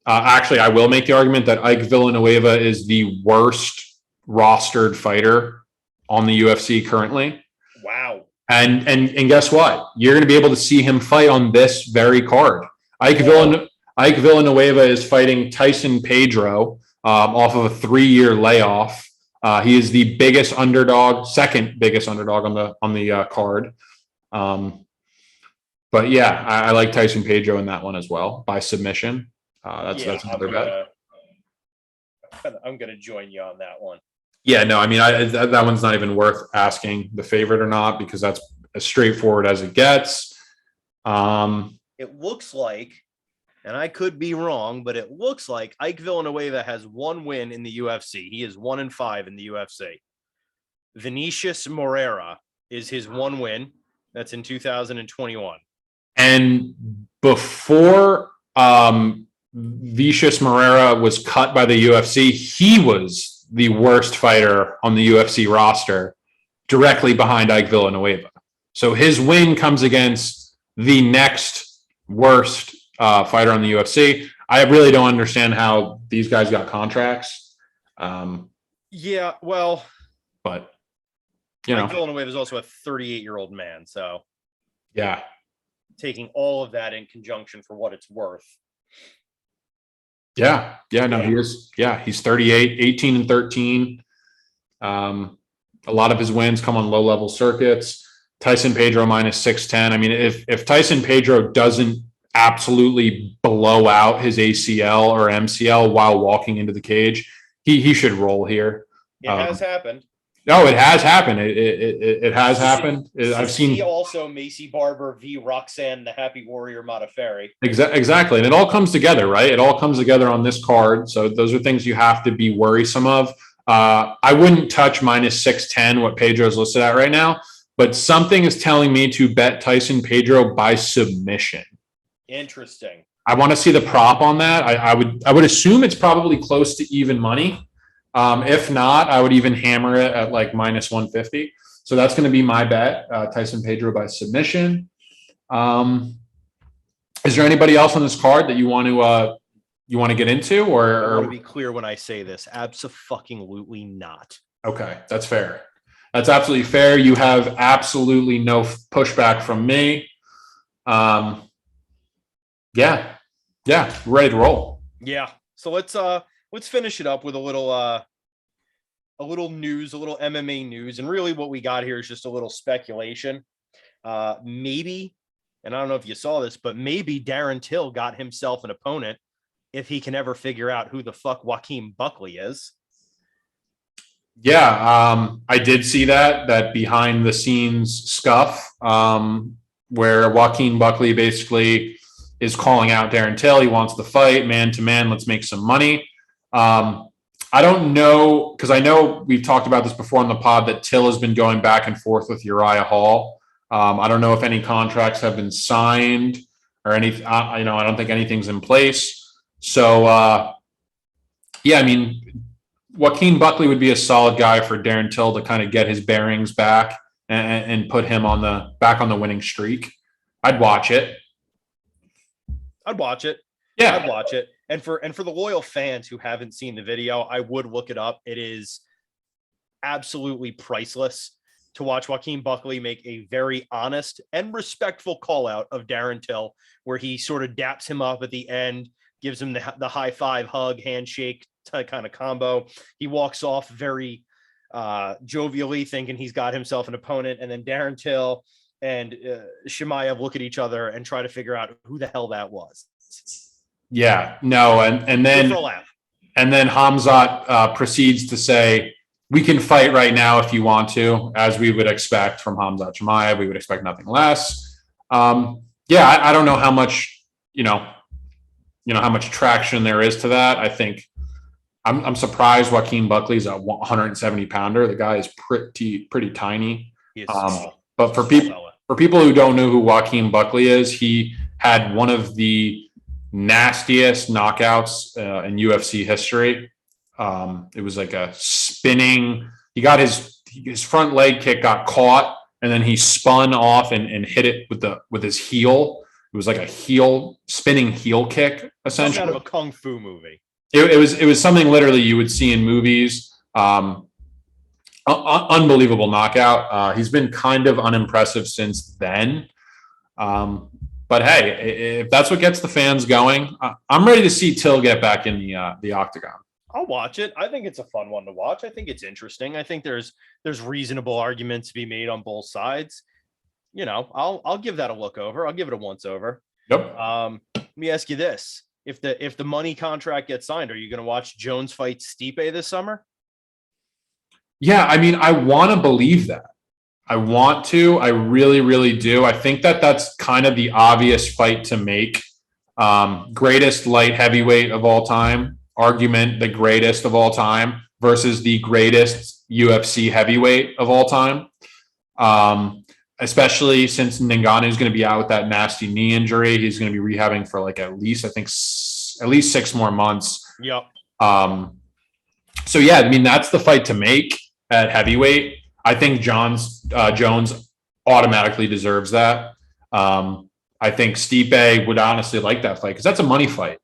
actually, I will make the argument that Ike Villanueva is the worst rostered fighter on the UFC currently. Wow. And guess what? You're going to be able to see him fight on this very card. Ike Villanueva is fighting Tyson Pedro off of a 3-year layoff. He is the biggest underdog, second biggest underdog on the card. But yeah, I like Tyson Pedro in that one as well by submission. That's another bet. I'm going to join you on that one. Yeah, no, I mean, that one's not even worth asking the favorite or not because that's as straightforward as it gets. It looks like, and I could be wrong, but it looks like Ike Villanueva has 1 win in the UFC. He is 1-5 in the UFC. Vinicius Moreira is his 1 win. That's in 2021. And before Vinicius Moreira was cut by the UFC, he was the worst fighter on the UFC roster, directly behind Ike Villanueva. So his win comes against the next worst fighter on the UFC. I really don't understand how these guys got contracts. Yeah, well, but Ike Villanueva is also a 38-year-old man, so yeah, taking all of that in conjunction for what it's worth. Yeah, he is. Yeah, he's 38, 18-13. A lot of his wins come on low-level circuits. Tyson Pedro minus 610. I mean, if Tyson Pedro doesn't absolutely blow out his ACL or MCL while walking into the cage, he should roll here. It has happened. No, it has happened. It has happened. I've seen. He also Macy Barber v. Roxanne, the Happy Warrior Modafferi. Exactly. And it all comes together, right? It all comes together on this card. So those are things you have to be worrisome of. I wouldn't touch minus 610, what Pedro's listed at right now, but something is telling me to bet Tyson Pedro by submission. Interesting. I want to see the prop on that. I would assume it's probably close to even money. If not, I would even hammer it at like minus 150. So that's going to be my bet, Tyson Pedro by submission. Is there anybody else on this card that you want to get into, or I want to be clear when I say this? Abso-fucking-lutely not. Okay, that's fair. That's absolutely fair. You have absolutely no pushback from me. Yeah, ready to roll. Yeah. So let's finish it up with a little news, a little MMA news, and really what we got here is just a little speculation. Maybe, and I don't know if you saw this, but maybe Darren Till got himself an opponent if he can ever figure out who the fuck Joaquin Buckley is. Yeah, I did see that behind the scenes stuff where Joaquin Buckley basically is calling out Darren Till. He wants the fight man to man. Let's make some money. I don't know, because I know we've talked about this before on the pod that Till has been going back and forth with Uriah Hall. I don't know if any contracts have been signed or anything. I don't think anything's in place. So, yeah, I mean, Joaquin Buckley would be a solid guy for Darren Till to kind of get his bearings back and put him back on the winning streak. I'd watch it. Yeah, I'd watch it. And for the loyal fans who haven't seen the video, I would look it up. It is absolutely priceless to watch Joaquin Buckley make a very honest and respectful call out of Darren Till, where he sort of daps him up at the end, gives him the high five, hug, handshake kind of combo. He walks off very jovially, thinking he's got himself an opponent. And then Darren Till and Chimaev look at each other and try to figure out who the hell that was. Yeah, no, and then Hamzat proceeds to say, "We can fight right now if you want to," as we would expect from Hamzat Chimaev. We would expect nothing less. Yeah, I don't know how much how much traction there is to that. I think I'm surprised Joaquin Buckley's a 170 pounder. The guy is pretty tiny. But for people who don't know who Joaquin Buckley is, he had one of the nastiest knockouts in UFC history. It was like a spinning. He got his front leg kick got caught, and then he spun off and hit it with his heel. It was like a spinning heel kick, essentially. Some kind of a kung fu movie. It was something literally you would see in movies. Unbelievable knockout. He's been kind of unimpressive since then. But hey, if that's what gets the fans going, I'm ready to see Till get back in the octagon. I'll watch it. I think it's a fun one to watch. I think it's interesting. I think there's reasonable arguments to be made on both sides. I'll give that a look over. I'll give it a once over. Yep. Let me ask you this: if the money contract gets signed, are you going to watch Jones fight Stipe this summer? Yeah, I mean, I want to believe that. I want to. I really, really do. I think that's kind of the obvious fight to make. Greatest light heavyweight of all time. Argument the greatest of all time versus the greatest UFC heavyweight of all time. Especially since Ngannou is going to be out with that nasty knee injury. He's going to be rehabbing for like at least 6 more months. Yep. So yeah, I mean, that's the fight to make at heavyweight. I think Jones automatically deserves that. I think Stipe would honestly like that fight because that's a money fight.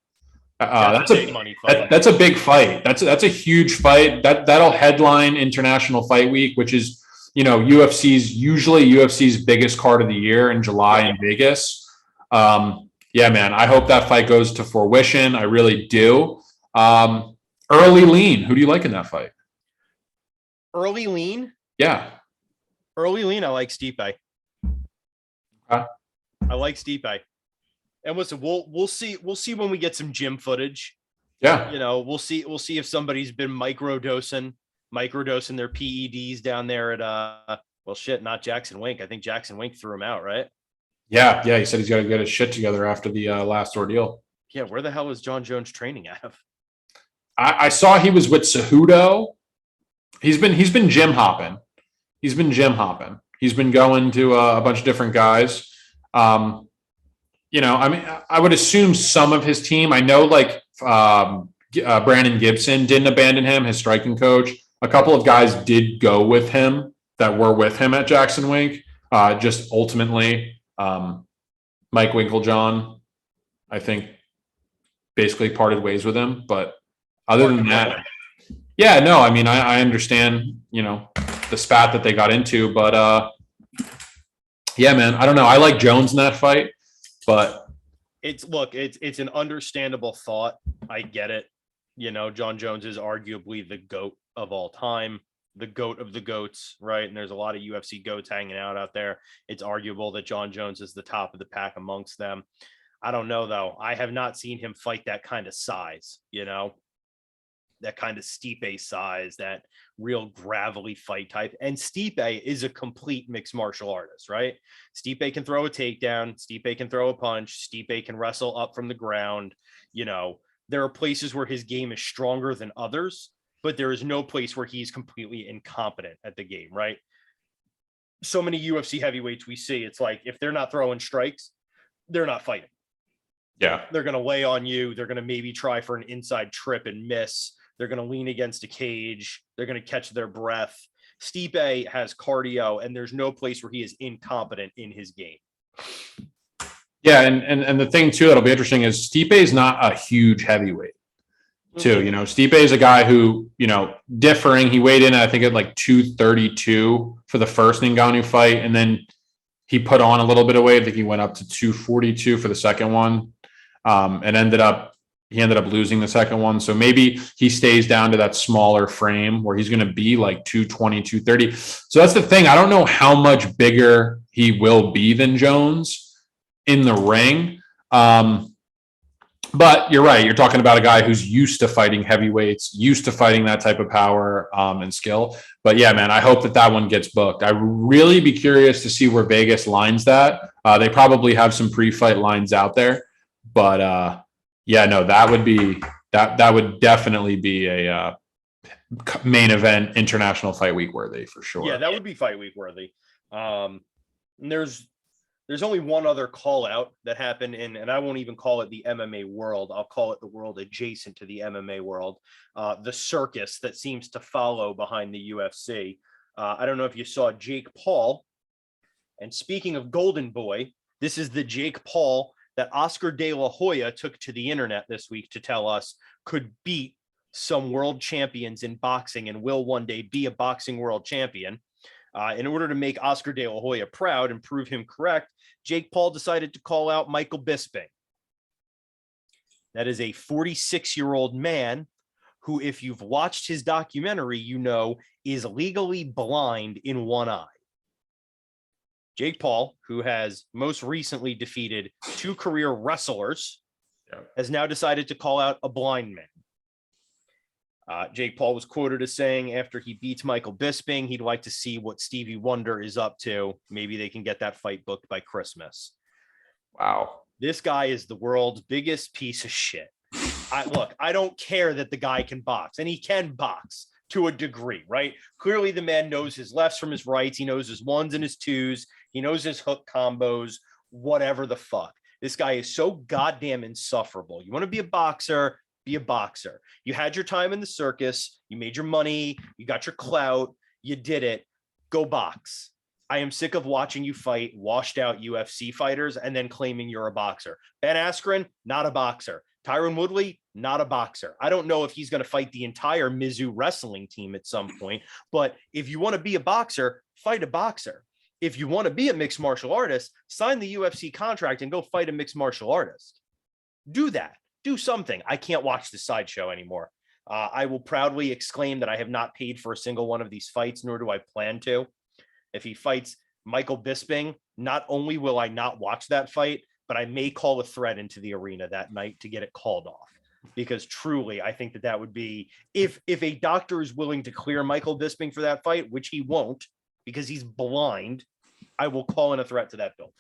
That's a big money fight. That's a big fight. That's a huge fight. That'll headline International Fight Week, which is UFC's biggest card of the year in July in Vegas. Yeah, man, I hope that fight goes to fruition. I really do. Early lean. Who do you like in that fight? Early lean? Yeah. Early lean, I like Stipe. Okay. I like Stipe. And listen, we'll see when we get some gym footage. Yeah. We'll see if somebody's been microdosing their PEDs down there at not Jackson Wink. I think Jackson Wink threw him out, right? Yeah. He said he's got to get his shit together after the last ordeal. Yeah, where the hell is John Jones training out of? I saw he was with Cejudo. He's been gym hopping. He's been gym hopping. He's been going to a bunch of different guys. I mean, I would assume some of his team. I know, like Brandon Gibson didn't abandon him, his striking coach. A couple of guys did go with him that were with him at Jackson Wink. Just ultimately, Mike Winklejohn, I think, basically parted ways with him. But other than that, yeah, no, I mean, I understand, the spat that they got into, but yeah, man, I don't know. I like Jones in that fight, but it's an understandable thought. I get it. John Jones is arguably the GOAT of all time, the GOAT of the GOATs, right? And there's a lot of UFC GOATs hanging out there. It's arguable that John Jones is the top of the pack amongst them. I don't know, though. I have not seen him fight that kind of size, that kind of Stipe size, that real gravelly fight type. And Stipe is a complete mixed martial artist, right? Stipe can throw a takedown. Stipe can throw a punch. Stipe can wrestle up from the ground. There are places where his game is stronger than others, but there is no place where he's completely incompetent at the game, right? So many UFC heavyweights we see, it's like, if they're not throwing strikes, they're not fighting. Yeah. They're going to lay on you. They're going to maybe try for an inside trip and miss. They're going to lean against a cage. They're going to catch their breath. Stipe has cardio, and there's no place where he is incompetent in his game. Yeah, and the thing too that'll be interesting is Stipe is not a huge heavyweight. Too, Stipe is a guy who, differing. He weighed in, I think, at like 232 for the first Ngannou fight, and then he put on a little bit of weight. I think he went up to 242 for the second one, and he ended up losing the second one. So maybe he stays down to that smaller frame where he's going to be like 220, 230. So that's the thing. I don't know how much bigger he will be than Jones in the ring. But you're right. You're talking about a guy who's used to fighting heavyweights, used to fighting that type of power and skill. But yeah, man, I hope that one gets booked. I really be curious to see where Vegas lines that. They probably have some pre-fight lines out there, but yeah, no, that would definitely be a main event international fight week worthy for sure. Yeah, that would be fight week worthy. There's only one other call out that happened and I won't even call it the MMA world. I'll call it the world adjacent to the MMA world, the circus that seems to follow behind the UFC. I don't know if you saw Jake Paul. And speaking of Golden Boy, this is the Jake Paul that Oscar De La Hoya took to the internet this week to tell us could beat some world champions in boxing and will one day be a boxing world champion. In order to make Oscar De La Hoya proud and prove him correct, Jake Paul decided to call out Michael Bisping. That is a 46-year-old man who, if you've watched his documentary, is legally blind in one eye. Jake Paul, who has most recently defeated 2 career wrestlers, has now decided to call out a blind man. Jake Paul was quoted as saying after he beats Michael Bisping, he'd like to see what Stevie Wonder is up to. Maybe they can get that fight booked by Christmas. Wow. This guy is the world's biggest piece of shit. I don't care that the guy can box, and he can box to a degree, right? Clearly the man knows his lefts from his rights. He knows his ones and his twos. He knows his hook combos, whatever the fuck. This guy is so goddamn insufferable. You want to be a boxer? Be a boxer. You had your time in the circus. You made your money. You got your clout. You did it. Go box. I am sick of watching you fight washed out UFC fighters and then claiming you're a boxer. Ben Askren, not a boxer. Tyron Woodley, not a boxer. I don't know if he's going to fight the entire Mizzou wrestling team at some point, but if you want to be a boxer, fight a boxer. If you want to be a mixed martial artist, sign the UFC contract and go fight a mixed martial artist. Do that. Do something. I can't watch the sideshow anymore. I will proudly exclaim that I have not paid for a single one of these fights, nor do I plan to. If he fights Michael Bisping, not only will I not watch that fight, but I may call a threat into the arena that night to get it called off. Because truly, I think that would be, if a doctor is willing to clear Michael Bisping for that fight, which he won't, because he's blind, I will call in a threat to that building.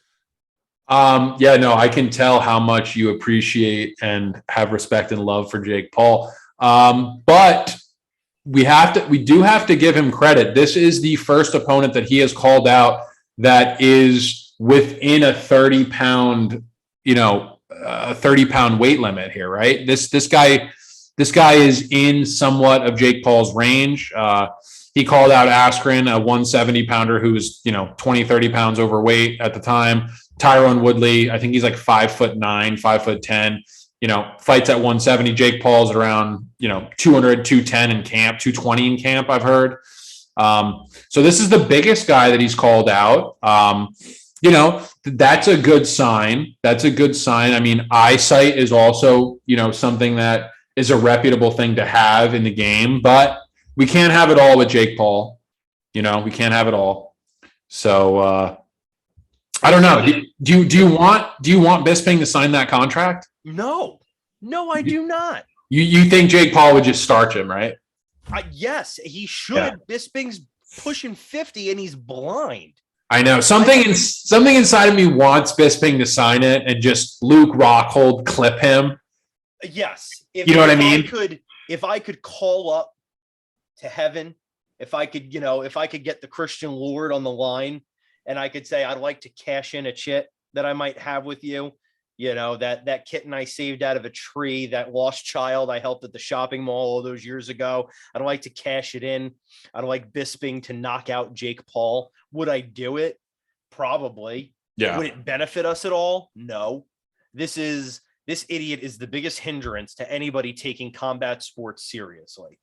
Yeah, no, I can tell how much you appreciate and have respect and love for Jake Paul. But we do have to give him credit. This is the first opponent that he has called out that is within a 30-pound, 30-pound weight limit here, right? This guy is in somewhat of Jake Paul's range. He called out Askren, a 170-pounder who was, 20, 30 pounds overweight at the time. Tyrone Woodley, I think he's like 5'9", 5'10", fights at 170. Jake Paul's around, 200, 210 in camp, 220 in camp, I've heard. So this is the biggest guy that he's called out. That's a good sign. That's a good sign. I mean, eyesight is also, something that is a reputable thing to have in the game, but we can't have it all with Jake Paul. We can't have it all. So I don't know. Do you want Bisping to sign that contract? No, I do not. You think Jake Paul would just starch him, right? Yes, he should. Yeah. Bisping's pushing 50 and he's blind. I know. Something inside of me wants Bisping to sign it and just Luke Rockhold clip him. Yes. You know what I mean? If I could call up to heaven, if I could get the Christian Lord on the line and I could say, I'd like to cash in a chit that I might have with you. That kitten I saved out of a tree, that lost child I helped at the shopping mall all those years ago. I'd like to cash it in. I'd like Bisping to knock out Jake Paul. Would I do it? Probably. Yeah. Would it benefit us at all? No. This idiot is the biggest hindrance to anybody taking combat sports seriously,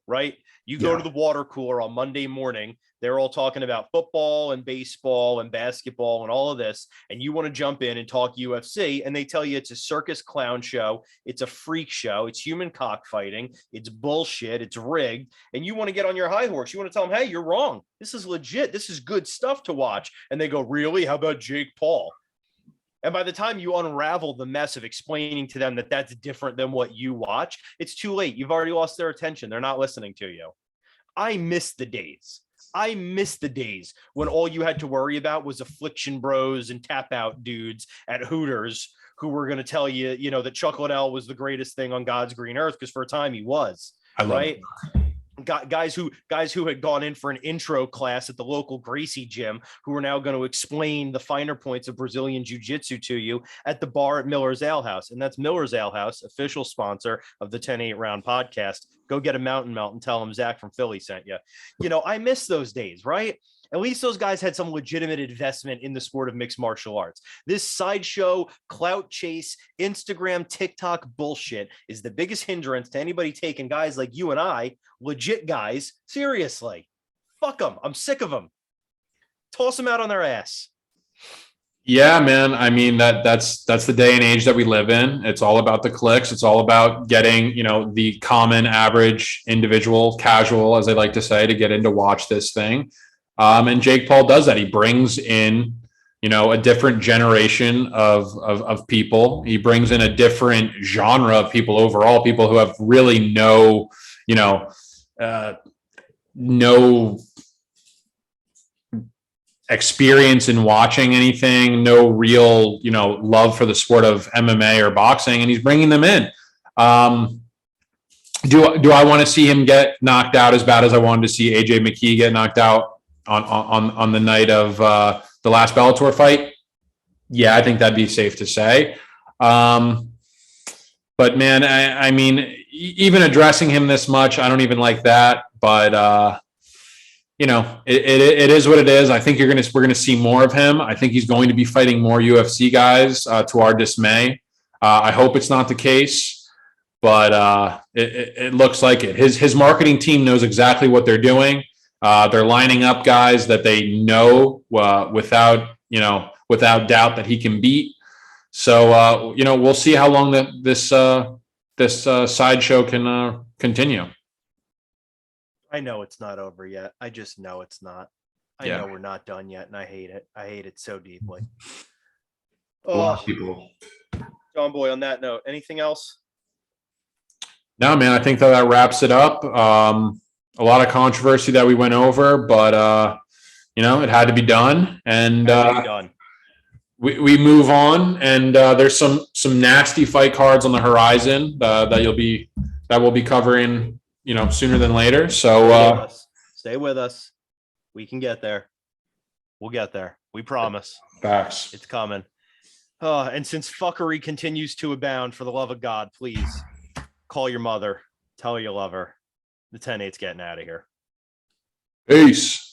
right? You go to the water cooler on Monday morning, they're all talking about football and baseball and basketball and all of this, and you want to jump in and talk UFC, and they tell you it's a circus clown show, it's a freak show, it's human cockfighting, it's bullshit, it's rigged, and you want to get on your high horse. You want to tell them, hey, you're wrong. This is legit. This is good stuff to watch. And they go, really? How about Jake Paul? And by the time you unravel the mess of explaining to them that that's different than what you watch, it's too late. You've already lost their attention. They're not listening to you. I miss the days when all you had to worry about was affliction bros and tap out dudes at Hooters who were going to tell you, that Chuck Liddell was the greatest thing on God's green earth, because for a time he was. Right? Guys who had gone in for an intro class at the local Gracie gym, who are now going to explain the finer points of Brazilian jiu-jitsu to you at the bar at Miller's Ale House. And that's Miller's Ale House, official sponsor of the 10-8 round podcast. Go get a mountain melt and tell them Zach from Philly sent you. I miss those days, right? At least those guys had some legitimate investment in the sport of mixed martial arts. This sideshow, clout chase, Instagram, TikTok bullshit is the biggest hindrance to anybody taking guys like you and I, legit guys, seriously. Fuck them. I'm sick of them. Toss them out on their ass. Yeah, man. I mean, that's the day and age that we live in. It's all about the clicks. It's all about getting, the common average individual, casual, as they like to say, to get in to watch this thing. And Jake Paul does that. He brings in, a different generation of people. He brings in a different genre of people overall, people who have really no experience in watching anything, no real, love for the sport of MMA or boxing, and he's bringing them in. Do I want to see him get knocked out as bad as I wanted to see AJ McKee get knocked out on the night of the last Bellator fight? Yeah, I think that'd be safe to say. But man, I mean, even addressing him this much, I don't even like that. But it is what it is. I think we're gonna see more of him. I think he's going to be fighting more UFC guys to our dismay. I hope it's not the case, but it looks like it. His marketing team knows exactly what they're doing. They're lining up guys that they know without doubt that he can beat. So we'll see how long this sideshow can continue. I know it's not over yet. I just know it's not. I know we're not done yet, and I hate it. I hate it so deeply. A lot of people. John Boy, on that note, anything else? No, man, I think that wraps it up. A lot of controversy that we went over, but it had to be done, and we move on. And there's some nasty fight cards on the horizon that we'll be covering sooner than later. So Stay with us. We can get there. We'll get there. We promise. facts. It's coming. And since fuckery continues to abound, for the love of God, please call your mother. Tell her you love her. The 10-8's getting out of here. Peace.